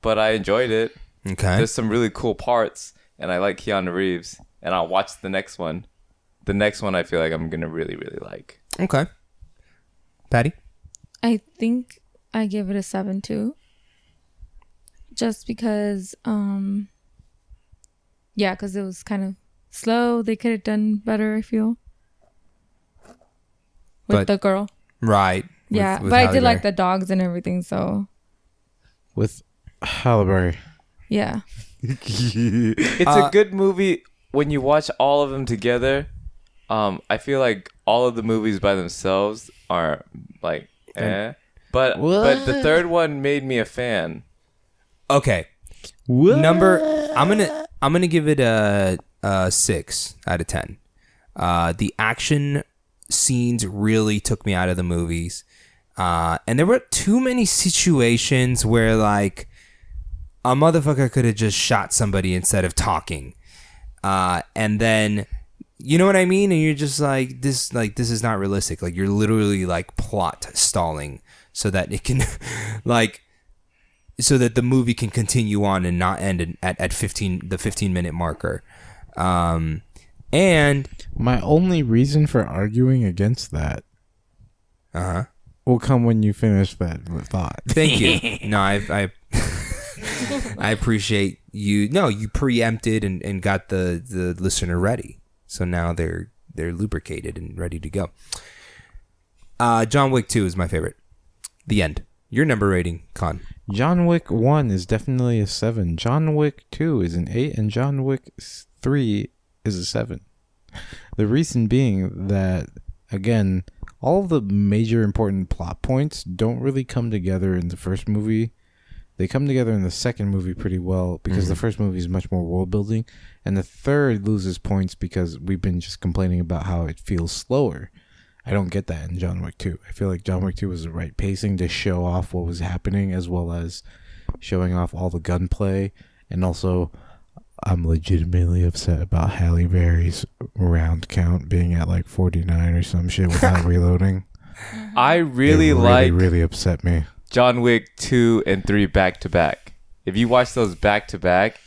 but I enjoyed it. Okay. There's some really cool parts, and I like Keanu Reeves. And I'll watch the next one. The next one I feel like I'm gonna really, really like. Okay. Patty? I think I give it a 7 too. Just because, because it was kind of slow. They could have done better, I feel. With the girl. Right. Yeah, with but I Halle did like Berry. the dogs and everything, so. With Halle Berry. Yeah. It's a good movie when you watch all of them together. I feel like all of the movies by themselves are like, But the third one made me a fan. Okay. What? I'm gonna give it a 6 out of 10. The action scenes really took me out of the movies, and there were too many situations where like a motherfucker could have just shot somebody instead of talking, and then you know what I mean, and you're just like this is not realistic. Like you're literally like plot stalling so that it can like so that the movie can continue on and not end at the 15-minute marker. And my only reason for arguing against that will come when you finish that thought. Thank you. No, I appreciate you. No, you preempted and got the listener ready. So now they're lubricated and ready to go. John Wick 2 is my favorite. The end. Your number rating, Con. John Wick 1 is definitely a 7. John Wick 2 is an 8. And John Wick 3 is a 7. The reason being that, again, all of the major important plot points don't really come together in the first movie. They come together in the second movie pretty well because the first movie is much more world building. And the third loses points because we've been just complaining about how it feels slower. I don't get that in John Wick 2. I feel like John Wick 2 was the right pacing to show off what was happening as well as showing off all the gunplay. And also, I'm legitimately upset about Halle Berry's round count being at like 49 or some shit without reloading. I really really upset me. John Wick 2 and 3 back to back. If you watch those back to back,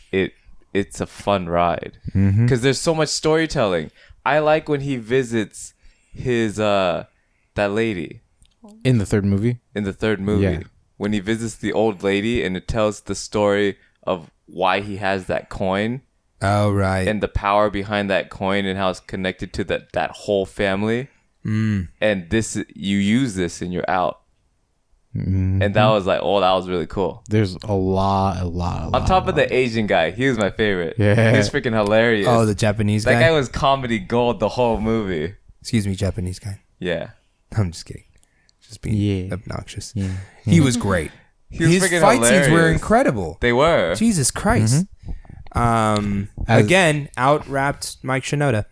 it's a fun ride because there's so much storytelling. I like when he visits his that lady in the third movie. Yeah. When he visits the old lady and it tells the story of why he has that coin. Oh, right. And the power behind that coin and how it's connected to that whole family. And you use this and you're out. And that was like, that was really cool. There's a lot. On top of the Asian guy, he was my favorite. Yeah. He was freaking hilarious. Oh, the Japanese guy? That guy was comedy gold the whole movie. Excuse me, Japanese guy. Yeah. I'm just kidding. Just being obnoxious. Yeah. He was great. His fight scenes were incredible. They were. Jesus Christ. Again, out-rapped Mike Shinoda.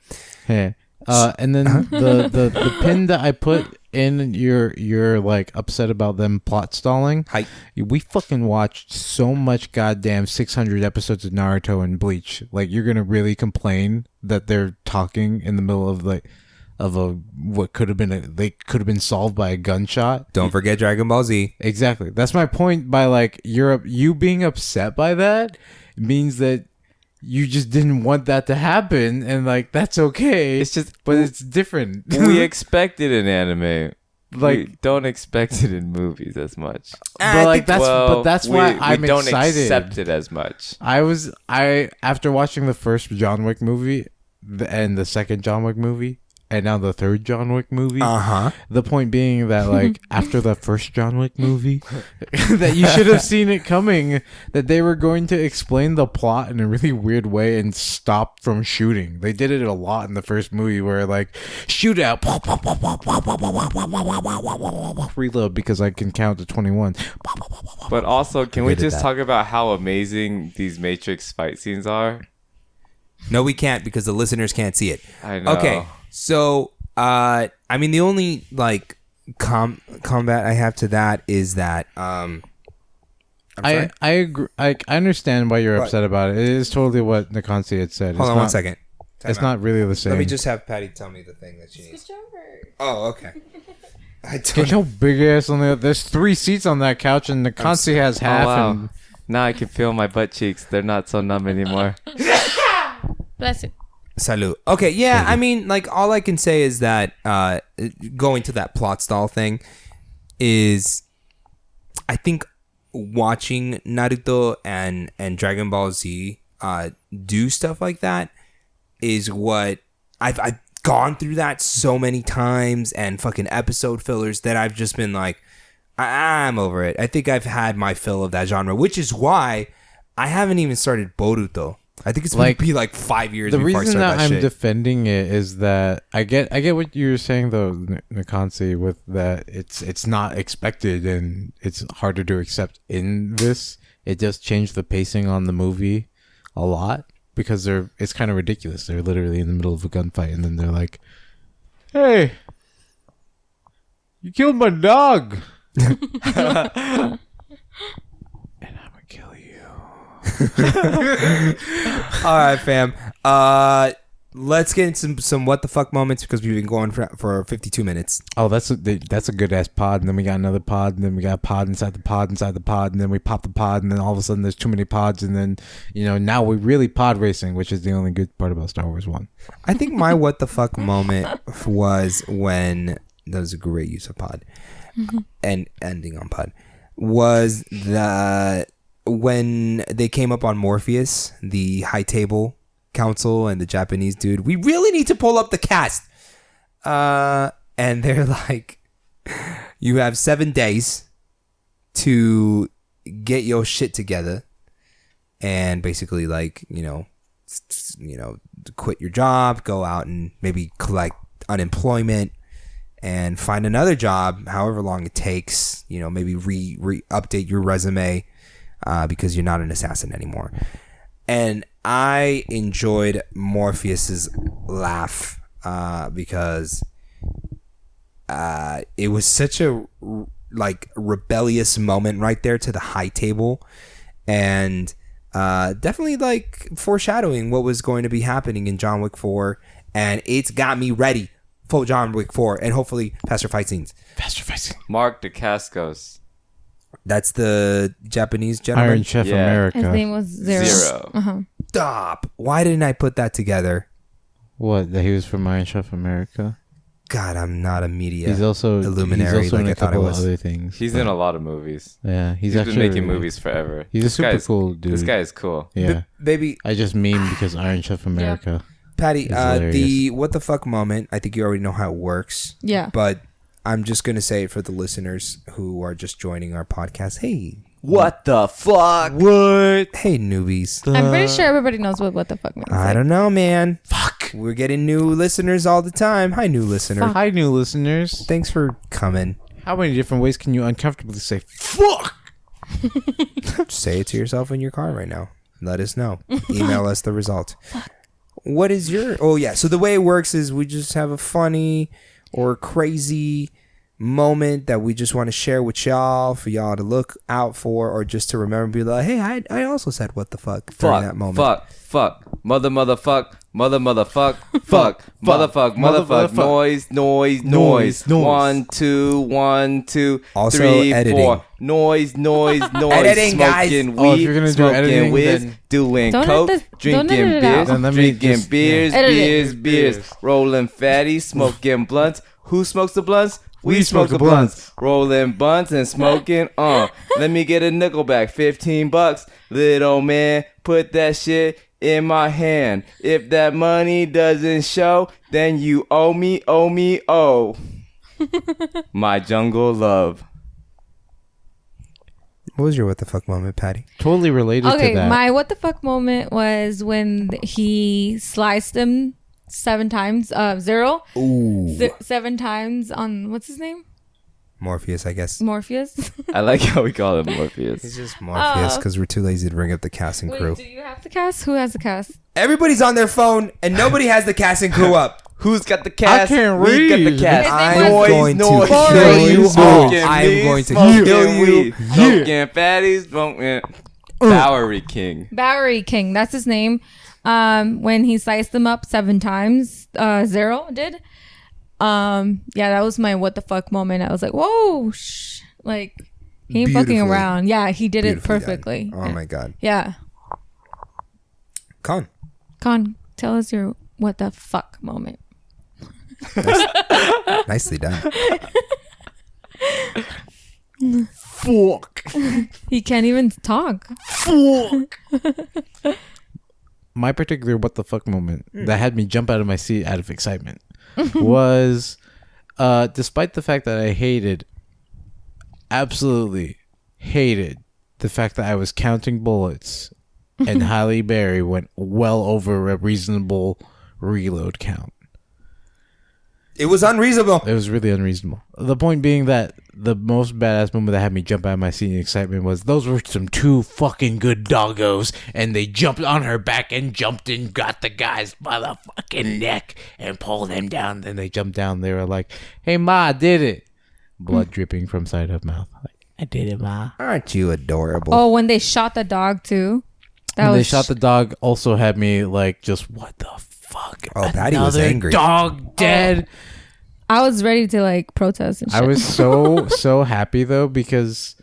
Yeah. And then the pin that I put in you're like upset about them plot stalling. Hype. We fucking watched so much goddamn 600 episodes of Naruto and Bleach. Like, you're gonna really complain that they're talking in the middle of like of a what could have been they could have been solved by a gunshot. Don't forget Dragon Ball Z. Exactly. That's my point. By like you being upset by that means that you just didn't want that to happen, and like that's okay. It's just, but it's different. we expect it in anime. Like, we don't expect it in movies as much. but like that's why I'm we don't excited. accept it as much. I after watching the first John Wick movie and the second John Wick movie and now the third John Wick movie. The point being that like after the first John Wick movie, that you should have seen it coming, that they were going to explain the plot in a really weird way and stop from shooting. They did it a lot in the first movie where like shootout, reload because I can count to 21. But also, can we Hated just that. talk about how amazing these Matrix fight scenes are? No, we can't because the listeners can't see it. I know. Okay, so I mean, the only like combat I have to that is that I'm sorry? I agree. I understand why you're What? upset about it. It is totally what Nikonsi had said. Hold on 1 second. It's not really the same. Let me just have Patty tell me the thing that she needs. Oh, okay. I Get don't. your big ass on there. There's 3 seats on that couch, and Nikonsi has half. Oh, wow. And Now I can feel my butt cheeks. They're not so numb anymore. Bless you. Salute. Okay, yeah, I mean, like, all I can say is that going to that plot stall thing is, I think watching Naruto and Dragon Ball Z do stuff like that is what I've gone through that so many times, and fucking episode fillers that I've just been like, I'm over it. I think I've had my fill of that genre, which is why I haven't even started Boruto. I think it's going to be like 5 years the before I reason start that I'm shit. defending it is that I get what you were saying though, Nikonsi, with that it's not expected and it's harder to accept in this. It just changed the pacing on the movie a lot because it's kind of ridiculous. They're literally in the middle of a gunfight and then they're like, "Hey, you killed my dog." And I'm gonna kill you. All right, fam. Let's get into some what the fuck moments because we've been going for 52 minutes. Oh, that's a good ass pod, and then we got another pod, and then we got a pod inside the pod inside the pod, and then we pop the pod, and then all of a sudden there's too many pods, and then now we're really pod racing, which is the only good part about Star Wars 1. I think my what the fuck moment was when that was a great use of pod and ending on pod was when they came up on Morpheus, the high table council, and the Japanese dude. We really need to pull up the cast. And they're like, you have 7 days to get your shit together, and basically like quit your job, go out and maybe collect unemployment and find another job, however long it takes. Maybe update your resume because you're not an assassin anymore. And I enjoyed Morpheus's laugh because it was such a like rebellious moment right there to the high table, and definitely like foreshadowing what was going to be happening in John Wick 4, and it's got me ready for John Wick 4 and hopefully faster fight scenes. Mark DeCascos. That's the Japanese gentleman. Iron Chef Yeah. America. His name was Zero. Zero. Uh-huh. Stop. Why didn't I put that together? What? That he was from Iron Chef America. God, I'm not a media He's also illuminary He's also like in I a thought I couple of was. other things. He's in a lot of movies. Yeah, He's actually been making really- movies forever. He's a This super guy's- cool dude. This guy is cool. Yeah, Baby, I just meme because Iron Chef America. Patty, It's the hilarious. what the fuck moment, I think you already know how it works, Yeah. but I'm just going to say it for the listeners who are just joining our podcast. Hey. What the fuck? What? Hey, newbies. I'm pretty sure everybody knows what the fuck means. I don't know, man. Fuck. We're getting new listeners all the time. Hi, new listener. Hi, new listeners. Thanks for coming. How many different ways can you uncomfortably say "fuck"? Say it to yourself in your car right now. Let us know. Email us the result. What is your... Oh, yeah. So the way it works is we just have a funny or crazy moment that we just want to share with y'all for y'all to look out for, or just to remember, be like, hey, I also said what the fuck during that moment. Fuck, motherfuck, noise. 1, 2, 1, 2, Also 3, editing. 4. Noise. Editing, guys. Smoking Oh, if weed, you're gonna do smoking editing, whiz, then- doing Don't coke, edit this- drinking don't edit it beers, out. Then let me drinking just- beers, Edit beers, rolling fatties, smoking blunts. Who smokes the blunts? We smoke the blunts. Rolling blunts and smoking. Let me get a nickel back. $15. Little man, put that shit in my hand. If that money doesn't show, then you owe me. My jungle love. What was your what the fuck moment, Patty? Totally related to Okay, that. my what the fuck moment was when he sliced him 7 times. Zero. Ooh. 7 times on what's his name? Morpheus, I guess. Morpheus. I like how we call him It's Morpheus. just Morpheus because we're too lazy to bring up the cast and crew. Wait, do you have the cast? Who has the cast? Everybody's on their phone and nobody has the cast and crew up. Who's got the cast? I can't We got the read. cast. I'm going to noise, kill noise, you all. smoking I am weed, going to smoking kill you. weed, Smoking fatties, smoking Bowery King. Bowery King. That's his name. When he sliced them up 7 times. Zero did. Yeah, that was my what the fuck moment. I was like, whoa, like he ain't fucking Beautifully. around. Yeah, he did it Beautifully perfectly. done. Oh my god. Yeah. Con. Con, tell us your what the fuck moment. Nicely done. Fuck. He can't even talk. My particular what the fuck moment that had me jump out of my seat out of excitement was despite the fact that I absolutely hated the fact that I was counting bullets and Halle Berry went well over a reasonable reload count. It was unreasonable. It was really unreasonable. The point being that the most badass moment that had me jump out of my seat in excitement was those were some 2 fucking good doggos, and they jumped on her back and jumped and got the guy's motherfucking neck and pulled him down. Then they jumped down. They were like, "Hey ma, I did it." Blood dripping from side of mouth. Like, I did it, ma. Aren't you adorable? Oh, when they shot the dog too. When they shot the dog, also had me like, just what the fuck? Oh, Patty was Another angry. Dog dead. I was ready to like protest and shit. I was so happy though, because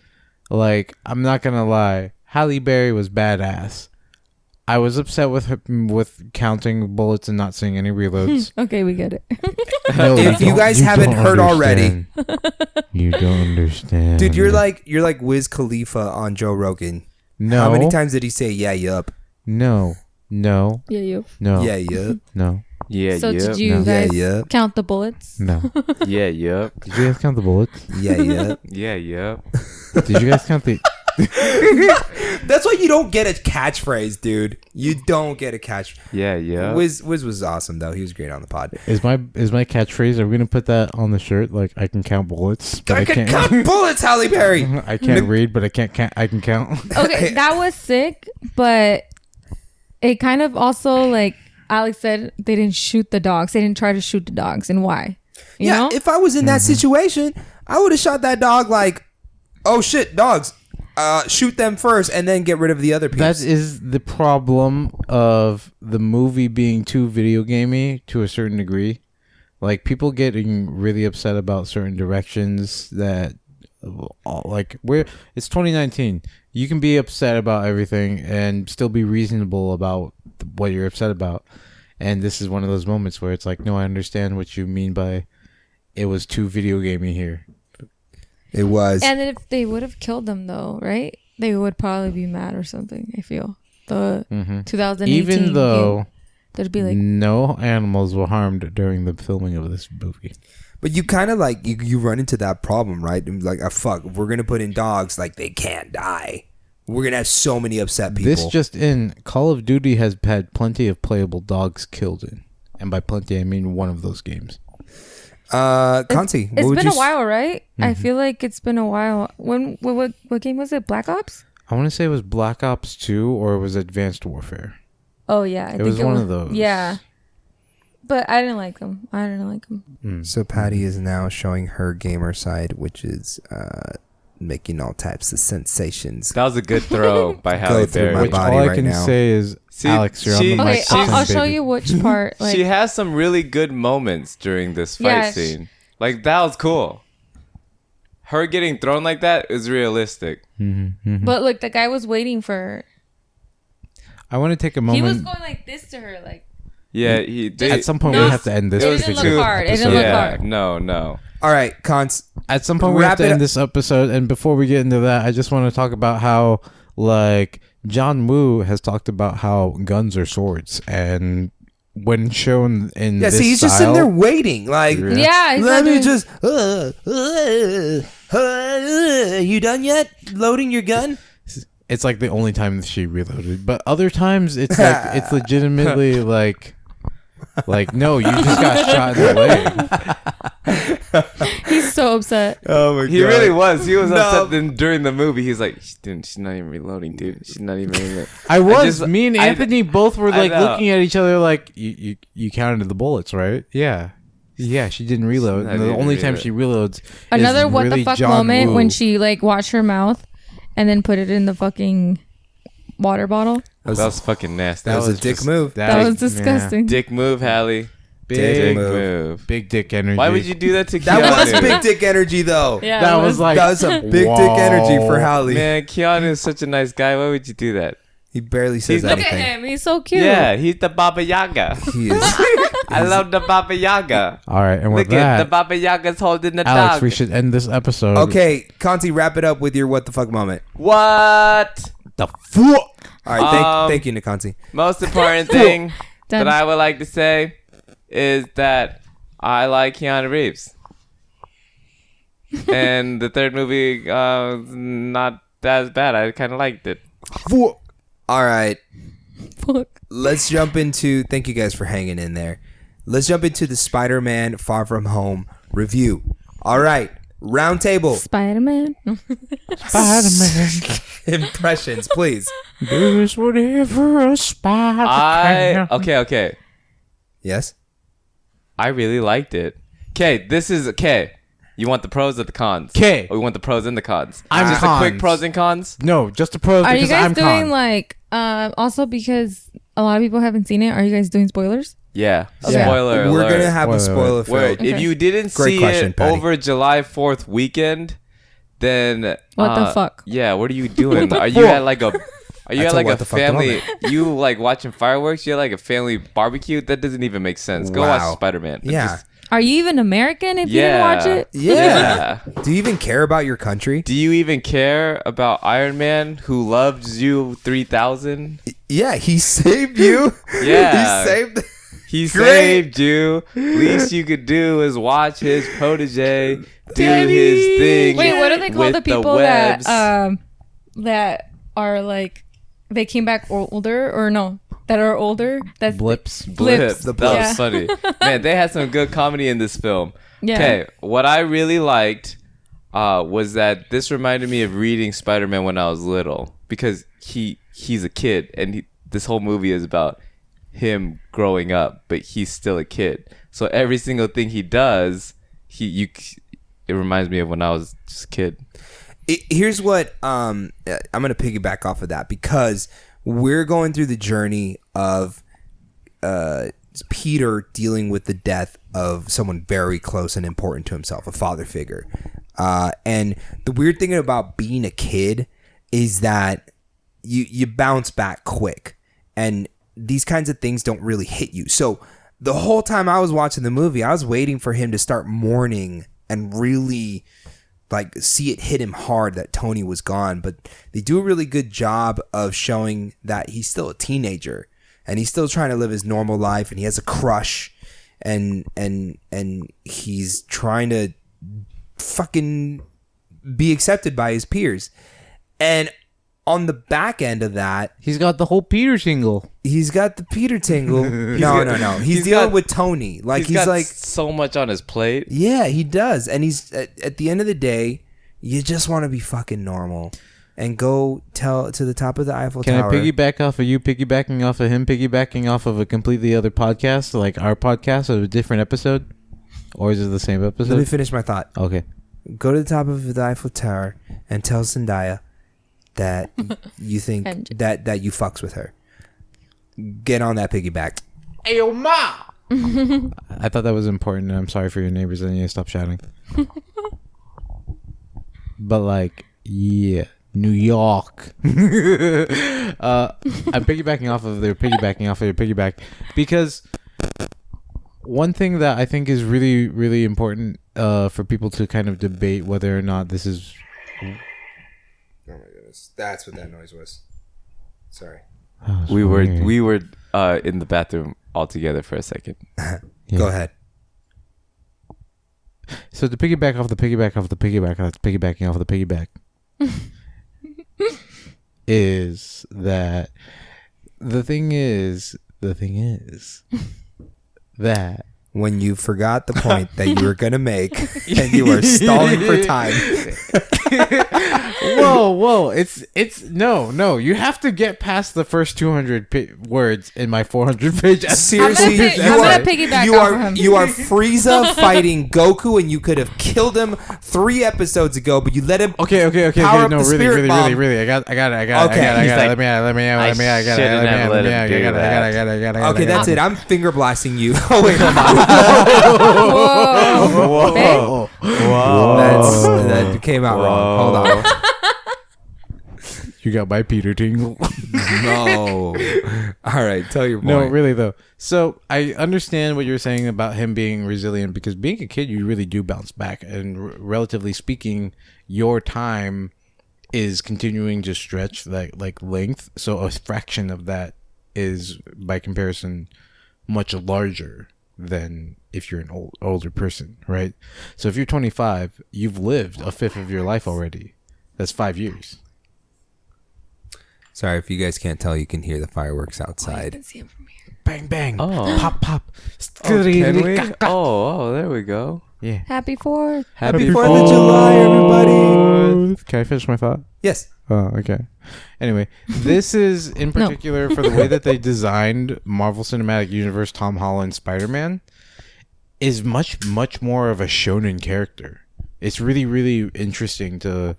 like, I'm not gonna lie, Halle Berry was badass. I was upset with her, with counting bullets and not seeing any reloads. Okay, we get it. No, If you guys haven't don't heard already, you don't understand, dude, you're like Wiz Khalifa on Joe Rogan. no. How many times did he say "yeah, yup"? No, Yeah, you. no, Yeah, yup. no, Yeah, So yep. did you No. guys Yeah, yep. count the bullets? no. Yeah, yep. Did you guys count the bullets? Yeah, yup. Yeah, yep. Did you guys count the? That's why you don't get a catchphrase, dude. You don't get a catch. Yeah, yep. Wiz was awesome though. He was great on the pod. Is my catchphrase? Are we gonna put that on the shirt? Like, I can count bullets, but I can count bullets, Halle Berry. I can't read, but I can't count. I can count. Okay, that was sick, but it kind of also like Alex said, they didn't shoot the dogs. They didn't try to shoot the dogs, and why? You Yeah, know? if I was in that situation, I would have shot that dog like, oh shit, dogs. Shoot them first and then get rid of the other people. That is the problem of the movie being too video gamey to a certain degree. Like, people getting really upset about certain directions that, like, it's 2019. You can be upset about everything and still be reasonable about what you're upset about. And this is one of those moments where it's like, no, I understand what you mean by it was too video gamey here. It was. And if they would have killed them, though, right? They would probably be mad or something. I feel the 2018 Even though game, they'd be like, no animals were harmed during the filming of this movie. But you kind of like, you run into that problem, right? Like, fuck, if we're going to put in dogs, like, they can't die. We're going to have so many upset people. This just in, Call of Duty has had plenty of playable dogs killed in. And by plenty, I mean one of those games. Conti, it's been a while, right? I feel like it's been a while. What game was it? Black Ops? I want to say it was Black Ops 2 or it was Advanced Warfare. Oh, yeah. I It was one of those. Yeah. But I didn't like him. So Patty is now showing her gamer side, which is making all types of sensations. That was a good throw by Halle through Berry. my Which body all I right can now. say is, See, Alex, you're on the she- mic. Okay, section, I'll show baby. you which part. Like, She has some really good moments during this fight Yeah, scene. Like, that was cool. Her getting thrown like that is realistic. but look, the guy was waiting for her. I want to take a He moment. was going like this to her, like. Yeah, he did. At some point, No, we have to end this. it It was didn't too- look hard. It didn't look yeah, hard. no. All right, Cons. At some point, we Wrap have to it end up. this episode. And before we get into that, I just want to talk about how, like, John Woo has talked about how guns are swords, and when shown in Yeah, this see, he's just sitting there waiting, like, Yeah, he's let not me doing- just. You done yet? Loading your gun? It's like the only time she reloaded, but other times it's like it's legitimately like no, you just got shot in the leg. He's so upset. Oh my He really was. He was No. upset then during the movie. He's like, she's not even reloading, dude. She's not even reloading. Me and Anthony both were I like know. looking at each other like you counted the bullets, right? Yeah, she didn't reload. She And the didn't only time reload. she reloads Another is what really the fuck John moment Woo. when she like washed her mouth and then put it in the fucking water bottle. That was fucking nasty. That was a dick just- move. That was disgusting. Dick move, Hallie. Big Dick move. move. Big dick energy. Why would you do that to Keanu? That was big dick energy, though. Yeah, That it was like That was some big dick energy for Hallie. Man, Keanu is such a nice guy. Why would you do that? He barely says He's- Look anything. at him. He's so cute. Yeah, he's the Baba Yaga. He is. I love the Baba Yaga. All right, and with Look at the that, Baba Yaga's holding the Alex, dog. we should end this episode. Okay, Conti, wrap it up with your what the fuck moment. What? The fuck. All right, Um, thank you, Nikanti. Most important thing Done. that I would like to say is that I like Keanu Reeves. And the third movie, not as bad. I kind of liked it. All right, Fuck. let's jump into. Thank you guys for hanging in there. Let's jump into the Spider-Man Far From Home review. All right, round table Spider-Man. Spider-Man impressions, please. does whatever a spider can. Okay. Yes. I really liked it. Okay, this is okay. You want the pros or the cons? 'Kay. Or we want the pros and the cons? I'm just a quick cons. pros and cons. No, just the pros Are you because guys I'm doing con. like also because a lot of people haven't seen it? Are you guys doing spoilers? Yeah. Okay. Spoiler We're alert. gonna have a Wait, wait, spoiler Wait, filled. if Okay. you didn't Great see question, it Patty. over July 4th weekend, then What the fuck? Yeah, what are you doing? the Are you fuck? at like a are you That's at a like what a the fuck family you like watching fireworks? You at like a family barbecue? That doesn't even make sense. Go Wow. watch Spider-Man. But Yeah. just- Are you even American if you didn't Yeah. watch it? Yeah. Do you even care about your country? Do you even care about Iron Man who loves you 3000? Yeah, he saved you. Yeah. He saved. He Great. saved you. Least you could do is watch his protege do his thing. Wait, what do they call with the people that webs. that are like they came back older or no that are older? That's Blips. Blip. Blips. The That Yeah. was funny. Man, they had some good comedy in this film. Yeah. Okay, what I really liked was that this reminded me of reading Spider-Man when I was little because he's a kid and this whole movie is about him growing up, but he's still a kid. So every single thing he does, it reminds me of when I was just a kid. Here's what I'm gonna piggyback off of that because we're going through the journey of Peter dealing with the death of someone very close and important to himself, a father figure. And the weird thing about being a kid is that you bounce back quick, and these kinds of things don't really hit you. So the whole time I was watching the movie, I was waiting for him to start mourning and really like see it hit him hard that Tony was gone. But they do a really good job of showing that he's still a teenager and he's still trying to live his normal life, and he has a crush, and he's trying to fucking be accepted by his peers. And on the back end of that, He's got the whole Peter tingle. he's got the Peter tingle. No. He's dealing with Tony. Like he's got like, so much on his plate. yeah, he does. And he's at the end of the day, you just want to be fucking normal. and go to the top of the Eiffel Can Tower. I piggyback off of you piggybacking off of him piggybacking off of a completely other podcast, like our podcast, or a different episode? Or is it the same Let me episode? finish my thought. Okay. Go to the top of the Eiffel Tower and tell Zendaya that you think that you fucks with her. Get on that piggyback. Ayo, ma! I thought that was important, and I'm sorry for your neighbors. I need to stop shouting. But like, yeah, New York. I'm piggybacking off of their piggyback because one thing that I think is really, really important for people to kind of debate whether or not this is. Oh my goodness, that's what that noise was. Sorry. We were in the bathroom all together for a second. Yeah. Go ahead. So to piggyback off the piggyback off the piggyback that's piggybacking off the piggyback is that the thing is that When you forgot the point that you were gonna make and you were stalling for time. whoa, it's no, you have to get past the first 200 words in my 400-page essay. Seriously, I'm gonna piggyback off of him. You are Frieza fighting Goku, and you could have killed him 3 episodes ago, but you let him. Okay. Power up No, the spirit bomb. really. I got it. Okay. He's like, Let me out. Okay, that's it. I'm finger blasting you. Oh wait, hold on. Whoa. Whoa. That came out wrong. Hold on. You got my Peter tingle. No. All right, tell your point. No, really though. So I understand what you're saying about him being resilient because being a kid, you really do bounce back, and relatively speaking, your time is continuing to stretch like length. So a fraction of that is, by comparison, much larger than if you're an older person, right? So if you're 25, you've lived a fifth of your life already. That's 5 years. Sorry, if you guys can't tell, you can hear the fireworks outside. Bang bang. Oh. Pop. Oh, can we? Oh, there we go. Yeah. Happy 4th. Happy 4th of July, everybody. Can I finish my thought? Yes. Oh, okay. Anyway, this is in particular for the way that they designed Marvel Cinematic Universe Tom Holland Spider-Man is much more of a shonen character. It's really, really interesting to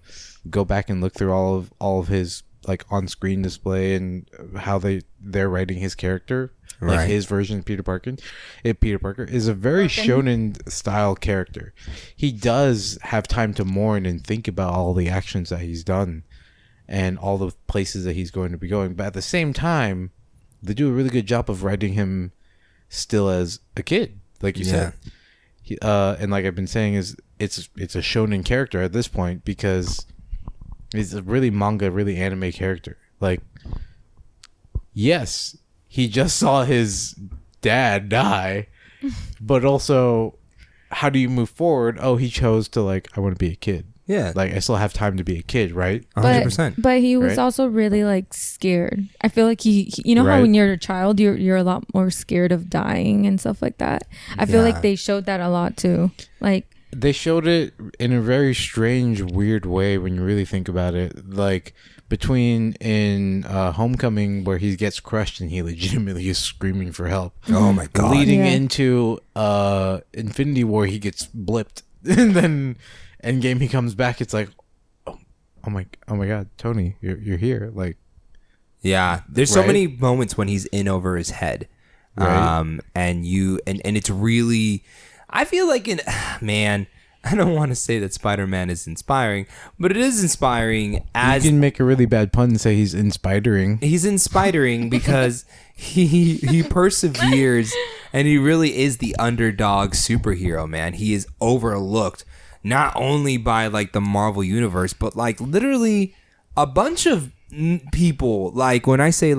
go back and look through all of his like on-screen display and how they're writing his character. Like Right. his version of Peter Parker. Peter Parker is a very shonen style character. He does have time to mourn and think about all the actions that he's done and all the places that he's going to be going. But at the same time, they do a really good job of writing him still as a kid, like you said. And like I've been saying, it's a shonen character at this point because he's a really manga, really anime character. Like, yes, he just saw his dad die, but also, how do you move forward? Oh, he chose to I want to be a kid. Yeah. Like, I still have time to be a kid, right? 100%. But he was Right? also really scared. I feel like he you know how Right. when you're a child you're a lot more scared of dying and stuff like that. I feel Yeah. like they showed that a lot too. Like They showed it in a very strange, weird way when you really think about it. Like, between in Homecoming, where he gets crushed and he legitimately is screaming for help. Oh my god. Leading Yeah. into Infinity War, he gets blipped. And then Endgame, he comes back. It's like, oh my god, Tony, you're here. Like, Yeah, there's so Right? many moments when he's in over his head, Right. and it's really, I feel like man, I don't want to say that Spider-Man is inspiring, but it is inspiring as you can make a really bad pun and say he's inspiring. he's inspiring because he perseveres and he really is the underdog superhero, man. He is overlooked not only by the Marvel universe, but literally a bunch of people. Like, when I say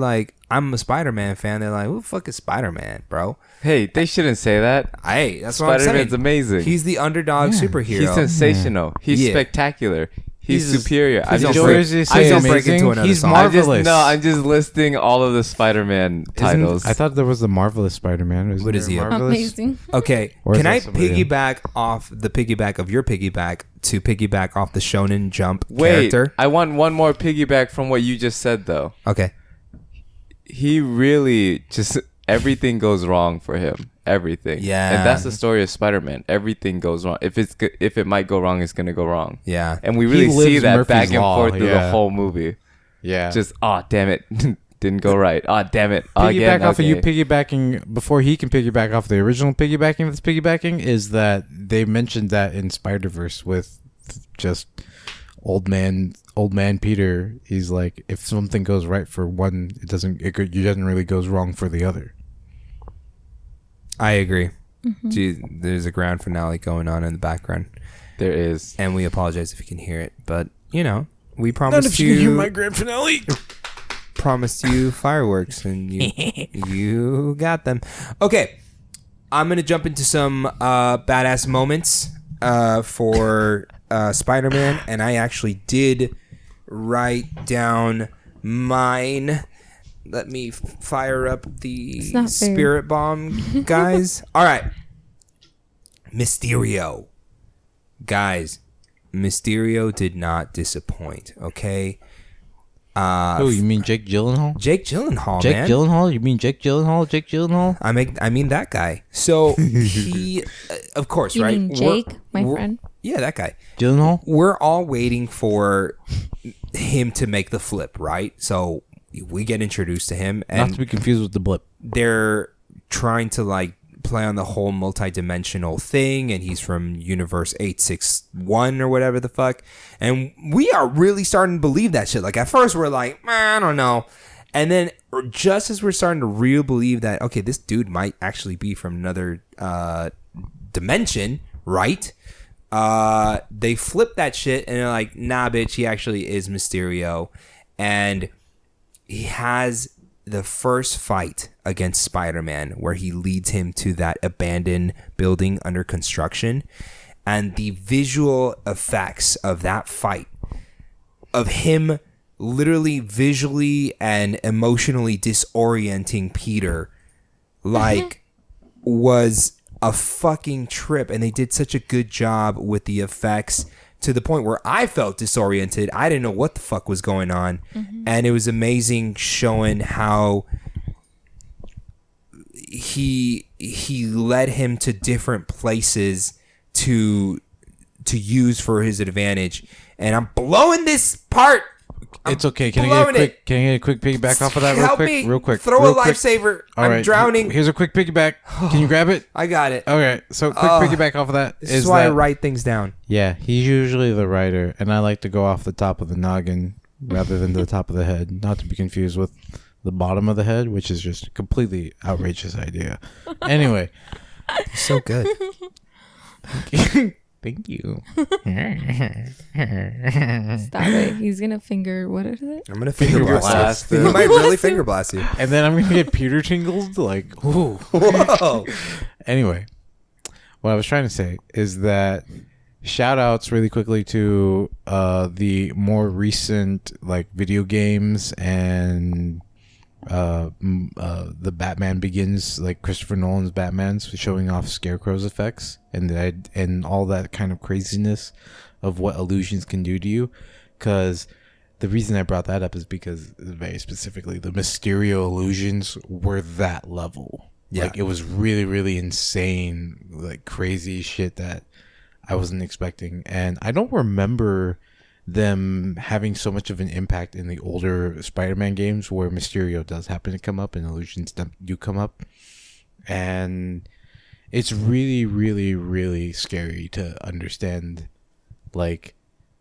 I'm a Spider-Man fan, they're like, who the fuck is Spider-Man, bro? Hey, they shouldn't say that. Hey, that's what I'm saying. Spider-Man's amazing. He's the underdog superhero. He's sensational. He's Yeah. spectacular. He's superior. Please don't break into another He's song. marvelous. I'm just listing all of the Spider-Man titles. I thought there was the Marvelous Spider-Man. What is he? Amazing. Okay, Or is can that I somebody piggyback off the piggyback of your piggyback to piggyback off the Shonen Jump Wait, character? I want one more piggyback from what you just said, though. Okay. He really just everything goes wrong for him. Everything. Yeah. And that's the story of Spider-Man. Everything goes wrong. If it might go wrong, it's gonna go wrong. Yeah. And we really He see lives that Murphy's back and Law, forth through the yeah. whole movie. Yeah. Just damn it, didn't go right. Damn it. Piggyback off of you okay. piggybacking before he can piggyback off the original piggybacking that's piggybacking is that they mentioned that in Spider-Verse with just old man Peter. He's like, if something goes right for one, it doesn't really goes wrong for the other. I agree. Gee, there's a grand finale going on in the background, There is. and we apologize if you can hear it, but we promised you grand finale. promised you fireworks, and you got them. Okay, I'm gonna jump into some badass moments for Spider-Man, and I actually did write down mine. Let me fire up the not fair. spirit bomb, guys. All right. Mysterio. Guys, Mysterio did not disappoint, okay? Oh, you mean Jake Gyllenhaal? Jake Gyllenhaal, Jake man. Gyllenhaal? You mean Jake Gyllenhaal? Jake Gyllenhaal? I mean that guy. So he, of course, You right? mean Jake, my We're- friend? Yeah, that guy. Gyllenhaal? We're all waiting for him to make the flip, right? So we get introduced to him, Not and to be confused with the blip. they're trying to like play on the whole multi-dimensional thing, and he's from universe 861 or whatever the fuck, and we are really starting to believe that shit. Like at first we're like, man, I don't know, and then just as we're starting to really believe that, okay, this dude might actually be from another dimension, right? They flip that shit and they're like, nah, bitch, he actually is Mysterio, and he has the first fight against Spider-Man where he leads him to that abandoned building under construction, and the visual effects of that fight, of him literally visually and emotionally disorienting Peter, like, was a fucking trip. And they did such a good job with the effects to the point where I felt disoriented. I didn't know what the fuck was going on. And it was amazing showing how he led him to different places to use for his advantage. And I'm blowing this part. It's okay. Can I get a quick piggyback off of that real Help quick? me. Real quick. Throw real a quick. lifesaver. All I'm right, drowning. Here's a quick piggyback. Can you grab it? I got it. Okay. So quick piggyback off of that. This is why I that- write things down. Yeah, he's usually the writer, and I like to go off the top of the noggin rather than the top of the head. Not to be confused with the bottom of the head, which is just a completely outrageous idea. Anyway. So good. Thank you. Stop it. He's gonna finger. What is it? I'm gonna finger blast blast you. He might really finger blast you. And then I'm going to get Peter tingles. Like, ooh. Whoa. Anyway, what I was trying to say is that shout outs really quickly to the more recent like video games and the Batman Begins, like Christopher Nolan's Batman's, showing off Scarecrow's effects and all that kind of craziness of what illusions can do to you. Because the reason I brought that up is because very specifically the Mysterio illusions were that level. Yeah. Like it was really, really insane, like crazy shit that I wasn't expecting. And I don't remember them having so much of an impact in the older Spider-Man games where Mysterio does happen to come up and illusions do come up. And it's really, really, really scary to understand, like,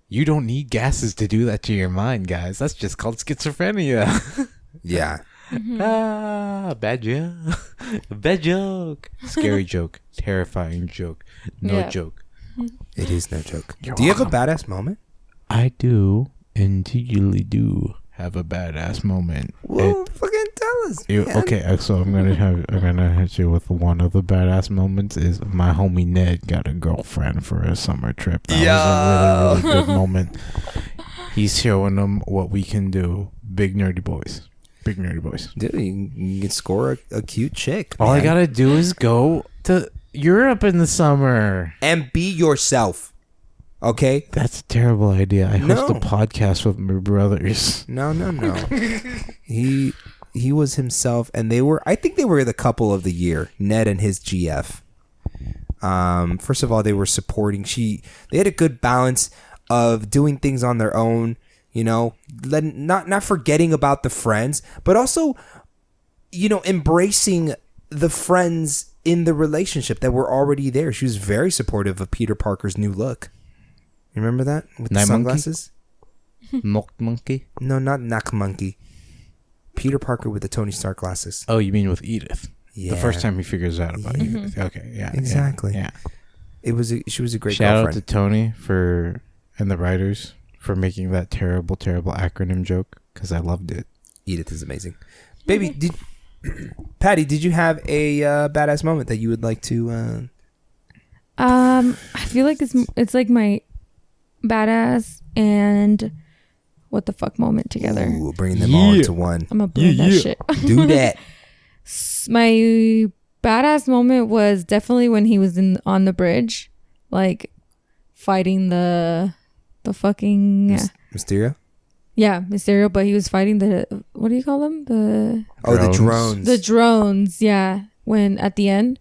you don't need gases to do that to your mind, guys. That's just called schizophrenia. Yeah. Bad joke. Bad joke. Scary joke. Terrifying joke. No Yeah. joke. It is no joke. You're Do you have a welcome. badass moment? I do. Indeedly do. have a badass moment. Well, fucking tell us. Okay, so I'm gonna hit you with one of the badass moments. Is my homie Ned got a girlfriend for a summer trip? That was a really, really good moment. He's showing them what we can do. Big nerdy boys. Dude, you can score a cute chick. All man. I gotta do is go to Europe in the summer and be yourself. Okay? That's a terrible idea. I host No. a podcast with my brothers. No. He was himself, and I think they were the couple of the year, Ned and his GF. First of all, they were supporting. They had a good balance of doing things on their own, you know, not forgetting about the friends, but also, you know, embracing the friends in the relationship that were already there. She was very supportive of Peter Parker's new look. You remember that? With the Night sunglasses? Mock monkey? No, not Knock Monkey. Peter Parker with the Tony Stark glasses. Oh, you mean with Edith? Yeah. The first time he figures out about Edith. Okay, yeah. Exactly. Yeah. She was a great Shout girlfriend. out to Tony and the writers for making that terrible, terrible acronym joke because I loved it. Edith is amazing. Baby, Patty, did you have a badass moment that you would like to? I feel like it's like my badass and what the fuck moment together. Ooh, bringing them all into one. I'm gonna blend that shit. Do that. My badass moment was definitely when he was on the bridge, like fighting the fucking Mysterio? yeah, Mysterio, but he was fighting the, what do you call them? The drones. The drones, yeah. When at the end,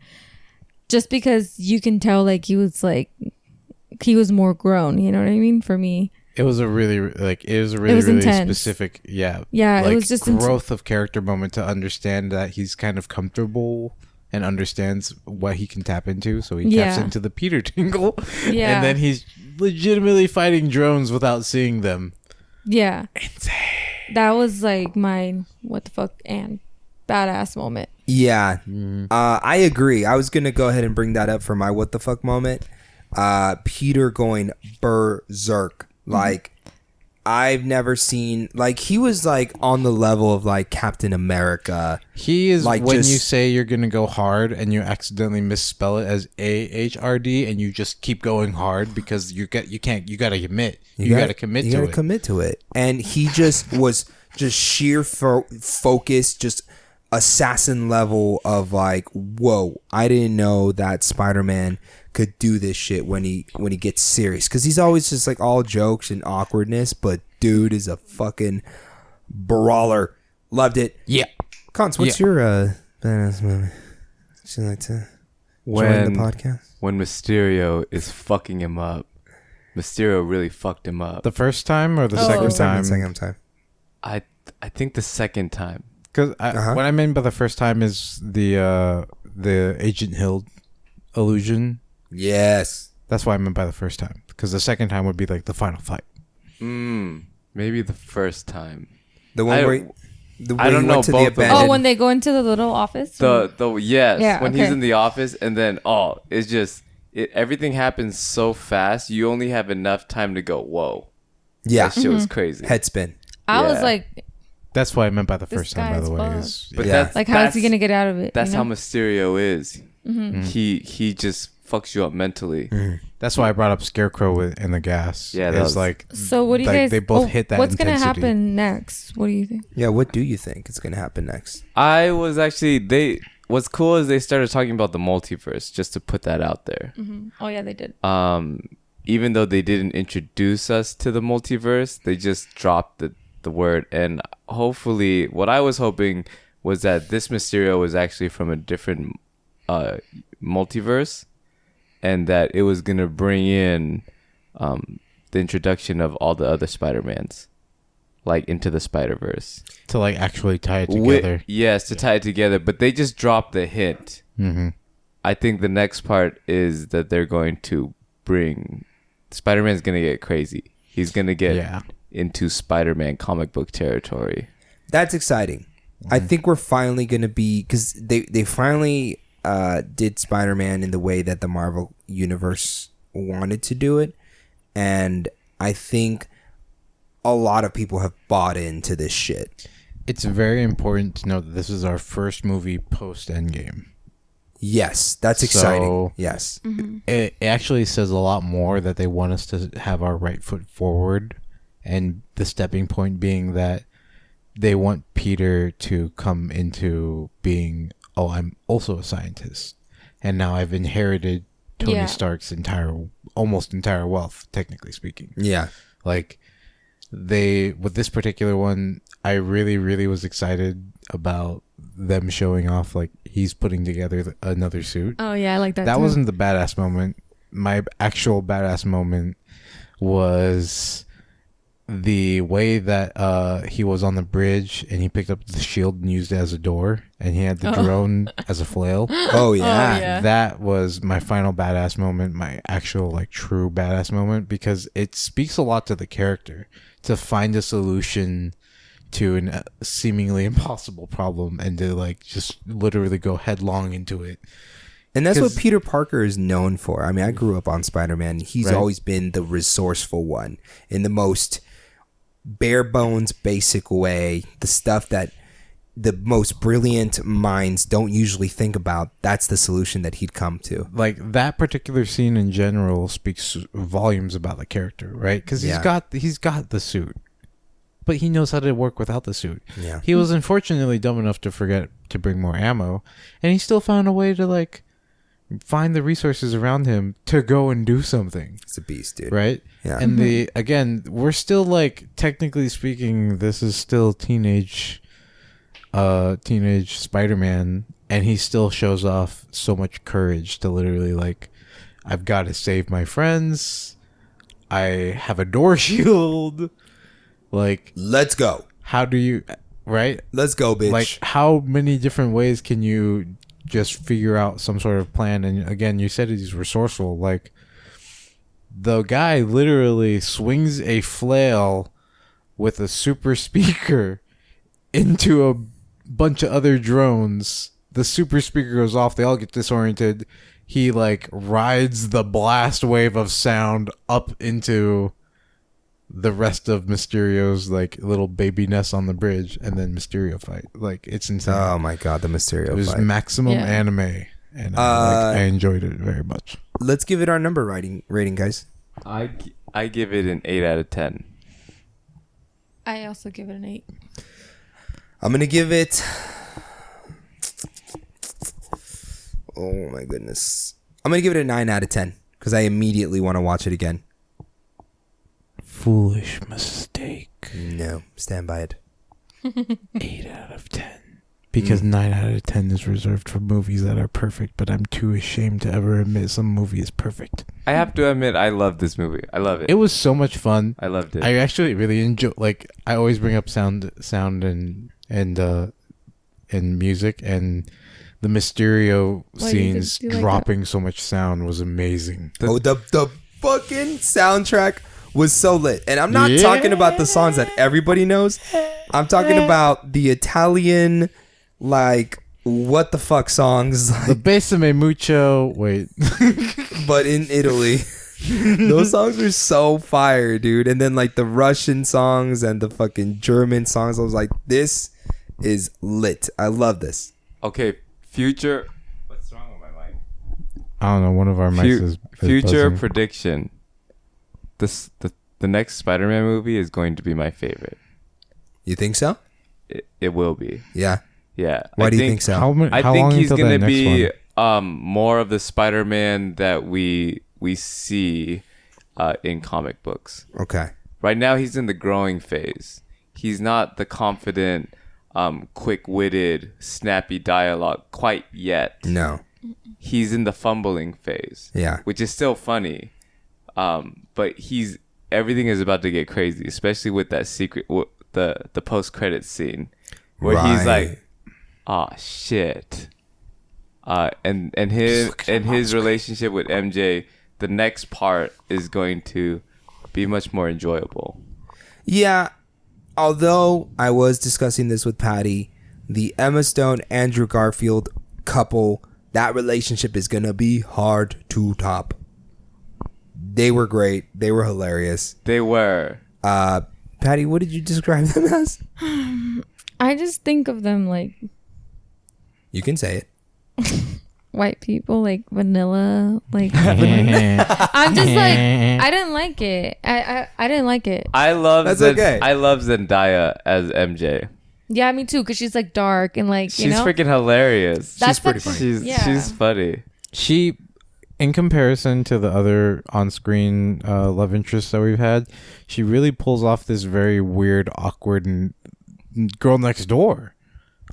just because you can tell like he was more grown, you know what I mean? For me, It was a really really intense. specific, Yeah, like it was just growth of character moment to understand that he's kind of comfortable and understands what he can tap into. So he taps into the Peter tingle, Yeah. and then he's legitimately fighting drones without seeing them. Yeah. Insane. That was like my what the fuck and badass moment. Yeah. I agree. I was going to go ahead and bring that up for my what the fuck moment. Peter going berserk. Like, I've never seen, like, he was like on the level of like Captain America. He is like when you say you're gonna go hard and you accidentally misspell it as AHRD and you just keep going hard because you gotta commit. You gotta commit to it. You gotta commit to it. And he just was just sheer focus, just assassin level of like, whoa, I didn't know that Spider-Man could do this shit when he gets serious, because he's always just like all jokes and awkwardness, but dude is a fucking brawler. Loved it. Yeah. Cons, what's your badass moment? Would you like to join the podcast? When Mysterio is fucking him up. Mysterio really fucked him up. The first time or the second time? Second time. I think the second time. Because what I meant by the first time is the Agent Hill illusion. Yes. That's what I meant by the first time. Because the second time would be like the final fight. Maybe the first time. The one where I don't know, to both the of them. Oh, when they go into the little office? When he's okay. in the office, and then it's just everything happens so fast. You only have enough time to go, whoa. Yeah. That shit was crazy. Head spin. I was like, That's what I meant by the This first time, by guy's the way. fucked. But Yeah. like, how is he going to get out of it? That's you know? how Mysterio is. He just fucks you up mentally. That's why I brought up Scarecrow in the gas. Yeah, it's like So what do you like guys... they both hit that What's going to intensity. happen next? What do you think? Yeah, what do you think is going to happen next? I was actually what's cool is they started talking about the multiverse, just to put that out there. Oh, yeah, they did. Even though they didn't introduce us to the multiverse, they just dropped the word. And hopefully, what I was hoping was that this Mysterio was actually from a different multiverse, and that it was going to bring in the introduction of all the other Spider-Mans, like into the Spider-Verse. to like actually tie it together. Yes, to tie it together. But they just dropped the hint. Mm-hmm. I think the next part is that they're going to bring... Spider-Man's going to get crazy. He's going to get into Spider-Man comic book territory. That's exciting. I think we're finally going to be... Because they finally did Spider-Man in the way that the Marvel Universe wanted to do it. And I think a lot of people have bought into this shit. It's very important to note that this is our first movie post Endgame. Yes, that's exciting. So, yes. It actually says a lot more that they want us to have our right foot forward, and the stepping point being that they want Peter to come into being, oh, I'm also a scientist, and now I've inherited Tony Stark's almost entire wealth, technically speaking. Yeah. Like, with this particular one, I really, really was excited about them showing off, like, he's putting together another suit. Oh, yeah, I like that That too. wasn't the badass moment. My actual badass moment was the way that he was on the bridge and he picked up the shield and used it as a door, and he had the drone as a flail. Oh, yeah. That was my final badass moment, my actual, like, true badass moment, because it speaks a lot to the character to find a solution to a seemingly impossible problem and to, like, just literally go headlong into it. And that's what Peter Parker is known for. I mean, I grew up on Spider-Man. He's always been the resourceful one in the most bare bones, basic way. The stuff that the most brilliant minds don't usually think about. That's the solution that he'd come to. Like, that particular scene in general speaks volumes about the character, right? Because he's got the suit, but he knows how to work without the suit. Yeah. He was unfortunately dumb enough to forget to bring more ammo, and he still found a way to, like, find the resources around him to go and do something. It's a beast, dude. Right? Yeah. And again, we're still, like, technically speaking, this is still teenage Spider-Man, and he still shows off so much courage to literally, like, I've got to save my friends. I have a door shield. Like, let's go. How do you, right? Let's go, bitch. Like, how many different ways can you just figure out some sort of plan? And again, you said he's resourceful. Like, the guy literally swings a flail with a super speaker into a bunch of other drones. The super speaker goes off. They all get disoriented. He, like, rides the blast wave of sound up into the rest of Mysterio's, like, little baby nest on the bridge, and then Mysterio fight. Like, it's insane. Oh my god, the Mysterio It was fight. maximum anime, and I enjoyed it very much. Let's give it our number rating, guys. I give it an 8 out of 10. I also give it an 8. I'm gonna give it. Oh my goodness! I'm gonna give it a 9 out of 10 because I immediately want to watch it again. Foolish mistake. No, stand by it. 8 out of 10. Because 9 out of 10 is reserved for movies that are perfect, but I'm too ashamed to ever admit some movie is perfect. I have to admit, I love this movie. I love it. It was so much fun. I loved it. I actually really enjoy. Like, I always bring up sound and music, and the Mysterio scenes dropping so much sound was amazing. The fucking soundtrack was so lit, and I'm not talking about the songs that everybody knows. I'm talking about the Italian, like, what the fuck songs, like, The Besame Mucho. Wait, but in Italy. Those songs are so fire, dude. And then, like, the Russian songs and the fucking German songs. I was like, this is lit. I love this. Okay, future. What's wrong with my mic? I don't know. One of our mics is future buzzing. prediction. The next Spider-Man movie is going to be my favorite. You think so? It will be. Yeah. Yeah. Why do you think so? I how think long he's until gonna that next be one? more of the Spider-Man that we see in comic books. Okay. Right now, he's in the growing phase. He's not the confident, quick-witted, snappy dialogue quite yet. No. He's in the fumbling phase. Yeah. Which is still funny. But everything is about to get crazy, especially with that secret, the post-credits scene where he's like, "Oh shit," and his relationship with MJ. The next part is going to be much more enjoyable. Yeah. Although I was discussing this with Patty, the Emma Stone, Andrew Garfield couple, that relationship is gonna be hard to top. They were great. They were hilarious. They were. Patty, what did you describe them as? I just think of them like You can say it. white people, like vanilla. Like I'm just like I didn't like it. I didn't like it. I love okay. I love Zendaya as MJ. Yeah, me too. Because she's like dark and like She's freaking hilarious. That's pretty like- funny. She's funny. She, in comparison to the other on-screen love interests that we've had, she really pulls off this very weird, awkward girl next door.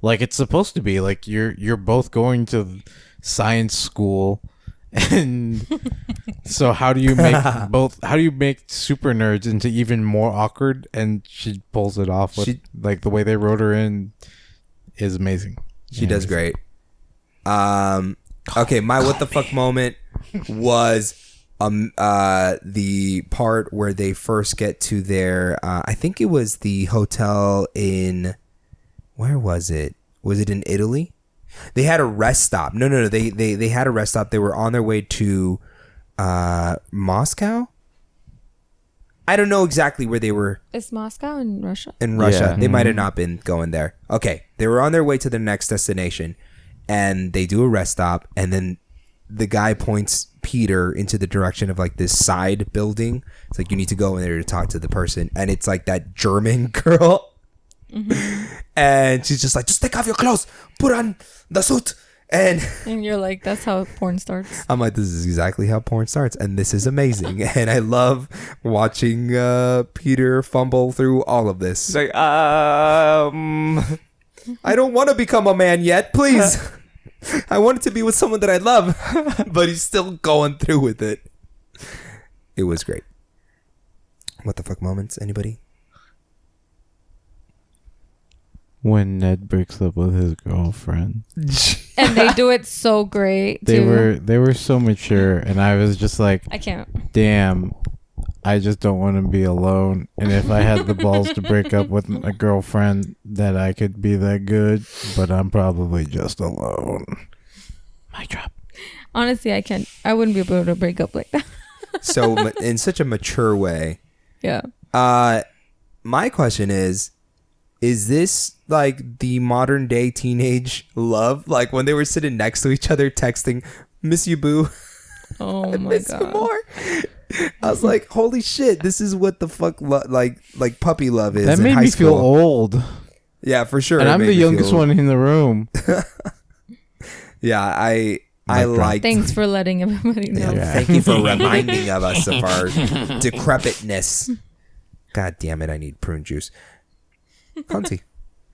Like it's supposed to be. Like you're both going to science school, and so how do you make super nerds into even more awkward? And she pulls it off with like the way they wrote her in is amazing. She does great. Okay, my what the fuck moment was the part where they first get to their I think it was the hotel in, where was it? Was it in Italy? They had a rest stop. No. They had a rest stop. They were on their way to Moscow. I don't know exactly where they were. Is Moscow in Russia? In Russia. Yeah. They might have not been going there. Okay. They were on their way to their next destination, and they do a rest stop, and then the guy points Peter into the direction of like this side building. It's like, you need to go in there to talk to the person. And it's like that German girl. Mm-hmm. And she's just like, just take off your clothes, put on the suit. And you're like, that's how porn starts. I'm like, this is exactly how porn starts. And this is amazing. And I love watching Peter fumble through all of this. It's like, I don't want to become a man yet, please. I wanted to be with someone that I love. But he's still going through with it. It was great. What the fuck moments? Anybody? When Ned breaks up with his girlfriend, And they do it so great. they too. were so mature, and I was just like, I can't. damn, I just don't want to be alone. And if I had the balls to break up with a girlfriend, that I could be that good, but I'm probably just alone. Mic drop. Honestly, I can't. I wouldn't be able to break up like that. So in such a mature way. Yeah. My question is this like the modern day teenage love? Like when they were sitting next to each other texting, miss you, boo. Oh I my miss you god. more. I was like, holy shit, this is what the fuck like puppy love is. That in made high me school. feel old. Yeah, for sure. And it I'm made the me youngest feel- one in the room. Yeah, I drop. liked. Thanks for letting everybody know. Yeah, thank you for reminding of us of our decrepitness. God damn it, I need prune juice. Conti.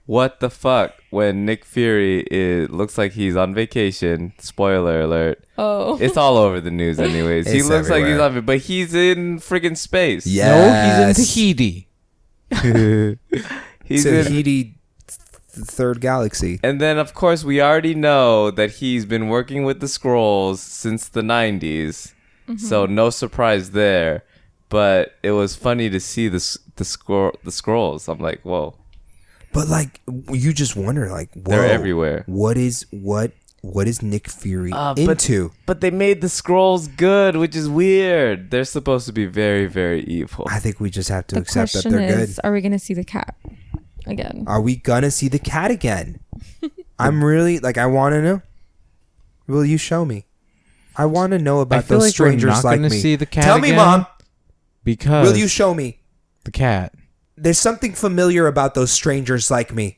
what the fuck when Nick Fury looks like he's on vacation? Spoiler alert. Oh. It's all over the news anyways. He It's looks like he's everywhere. on, but he's in friggin' space. Yeah. No, he's in Tahiti. He's in, Tahiti, third galaxy. and then of course we already know that he's been working with the Skrulls since the 90s. So no surprise there. But it was funny to see the Skrulls. I'm like, whoa. But like, you just wonder, like, whoa, They're everywhere. What is Nick Fury But- into? But they made the Skrulls good, which is weird. They're supposed to be very, very evil. I think we just have to The accept that question they're is, good. are we going to see the cat again? Are we gonna see the cat again? I'm really like, I want to know. Will you show me? I want to know I about feel those like strangers we're not like gonna me. see the cat Tell me, again Mom. because Will you show me? the cat. There's something familiar about those strangers like me.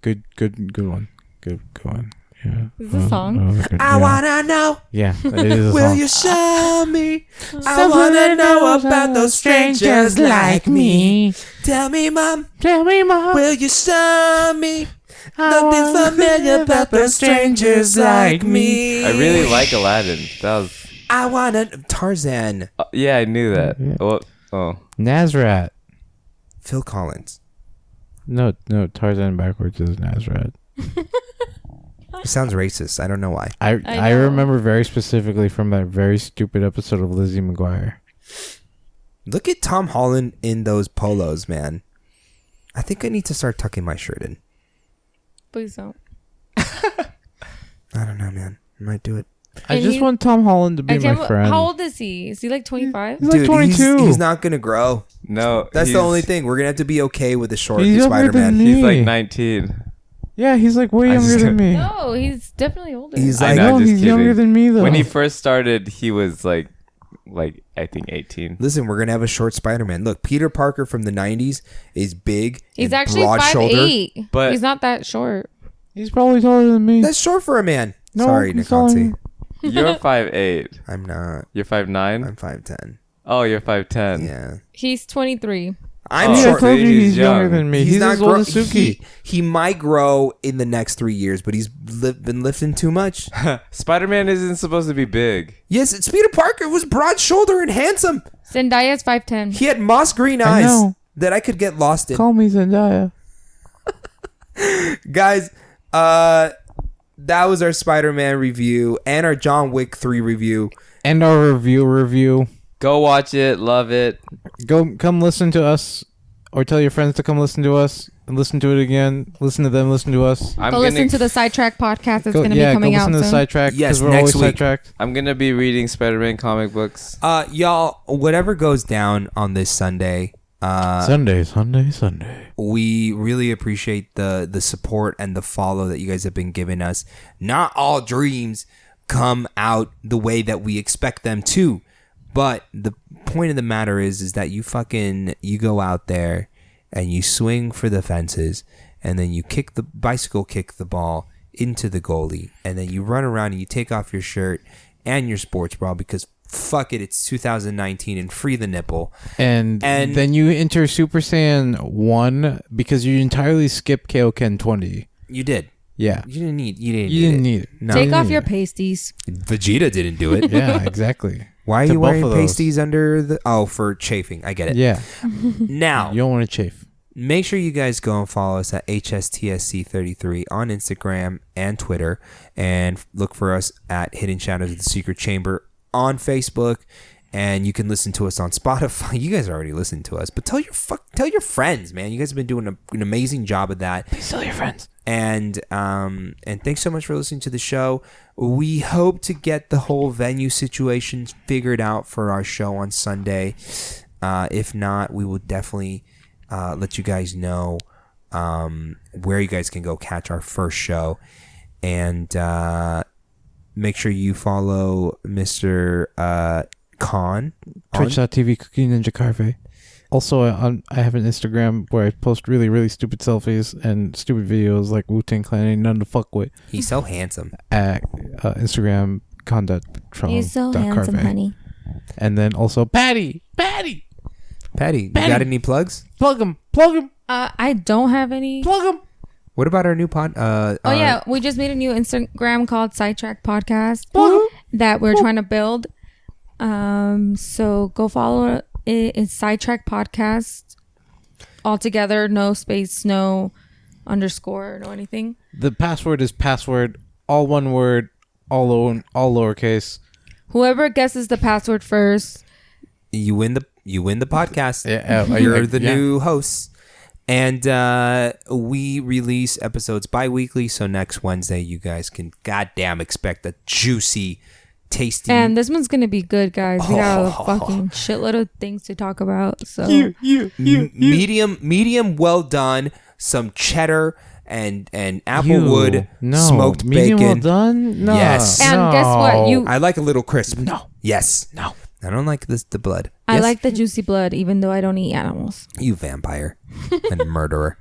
Good one. Good one. Yeah. Is this a song? Good. I wanna know. Yeah, it is a Will song. you show me? I wanna know about those strangers like me. Tell me, Mom. Tell me, Mom. Will you show me? Nothing familiar about those strangers like me. I really like Aladdin. That was I wanna Tarzan. yeah, I knew that. Yeah. Oh, Nazrat. Phil Collins. No, Tarzan backwards is Nazrat. It sounds racist. I don't know why. I know. remember very specifically from that very stupid episode of Lizzie McGuire. Look at Tom Holland in those polos, man. I think I need to start tucking my shirt in. Please don't. I don't know, man. I might do it. I And just he- want Tom Holland to be my friend. How old is he? Is he like 25? He's like 22. He's not gonna grow. No, That's the only thing. We're gonna have to be okay with the short He's younger Spider-Man. than me. He's like 19. Yeah, he's like way I younger just- than me. No, he's definitely older. He's I like, know, No, just he's younger kidding. than me though. When he first started, he was like I think 18. listen, we're gonna have a short Spider-Man. Look, Peter Parker from the '90s is big. He's and actually broad shoulder. 5'8", But- he's not that short. He's probably taller than me. That's short for a man. No, Sorry, he's taller Nikonsi. than- You're 5'8". I'm not. You're 5'9". I'm 5'10". Oh, you're 5'10". Yeah, He's 23. I'm Oh, See, I short. told you He's he's younger young. than me. He's not as old grow- as Suki. He might grow in the next 3 years, but he's been lifting too much. Spider-Man isn't supposed to be big. Yes, it's Peter Parker was broad shoulder and handsome. Zendaya's 5'10". He had moss green I eyes know. that I could get lost in. Call me Zendaya. Guys, that was our Spider-Man review and our John Wick 3 review. And our review. Go watch it. Love it. Come listen to us, or tell your friends to come listen to us and listen to it again. Listen to them, listen to us. Go listen to the Sidetracked podcast. It's going to be go coming out listen to the soon. Sidetrack. Yes, we're next always week. sidetracked. I'm gonna be reading Spider-Man comic books. Y'all, whatever goes down on this Sunday, Sunday. we really appreciate the support and the follow that you guys have been giving us. Not all dreams come out the way that we expect them to, but the point of the matter is that you go out there and you swing for the fences, and then you kick the ball into the goalie, and then you run around and you take off your shirt and your sports bra because fuck it, it's 2019 and free the nipple. And then you enter Super Saiyan 1 because you entirely skipped Kaioken 20. You did. Yeah. You didn't need it. No. Take off your pasties. Vegeta didn't do it. Yeah, exactly. Why are To you both wearing of those. pasties under the... Oh, for chafing. I get it. Yeah. Now, You don't want to chafe. make sure you guys go and follow us at HSTSC33 on Instagram and Twitter. And look for us at Hidden Shadows of the Secret Chamber on Facebook. And you can listen to us on Spotify. You guys already listened to us. But tell your friends, man. You guys have been doing an amazing job of that. Please tell your friends. And thanks so much for listening to the show. We hope to get the whole venue situation figured out for our show on Sunday. If not, we will definitely let you guys know where you guys can go catch our first show. And make sure you follow Mr. Khan on Twitch.tv Cookie Ninja Carve. Also, I have an Instagram where I post really, really stupid selfies and stupid videos like Wu-Tang Clan ain't none to fuck with. He's so handsome. At Instagram con.trump.carve. He's so handsome, honey. And then also Patty, Patty, you got any plugs? plug him. I don't have any. What about our new pod? Yeah, we just made a new Instagram called Sidetracked Podcast that we're trying to build. So go follow it. It's Sidetracked Podcast all together, no space, no underscore, no anything. The password is password, all one word, all lowercase. Whoever guesses the password first, You win the podcast. Yeah, You're the new hosts. And we release episodes bi-weekly, so next Wednesday you guys can goddamn expect a juicy, tasty... and this one's gonna be good, guys. We got a fucking shitload of things to talk about. So medium well done, some cheddar and applewood smoked medium bacon. well done? No. Yes. And guess what? I like a little crisp. No. Yes. No. I don't like the blood. I Yes? like the juicy blood, even though I don't eat animals. You vampire and murderer.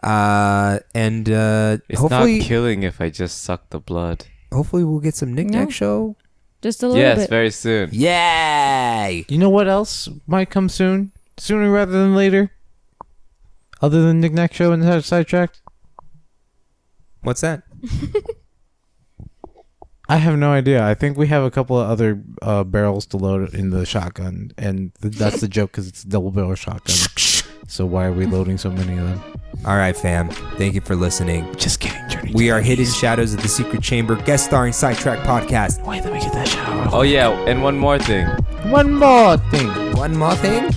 And It's hopefully, not killing if I just suck the blood. hopefully we'll get some Knick-Knack No. show. Just a little Yes, bit. very soon. Yay! You know what else might come soon? Sooner rather than later? Other than Knick-Knack Show and Sidetracked? What's that? I have no idea. I think we have a couple of other barrels to load in the shotgun, and that's the joke because it's a double barrel shotgun. So why are we loading so many of them? All right, fam. Thank you for listening. Just kidding, Journey. We are Hidden Shadows of the Secret Chamber, guest starring Sidetracked Podcast. Wait, let me get that shower. Oh yeah, and one more thing. One more thing. One more thing.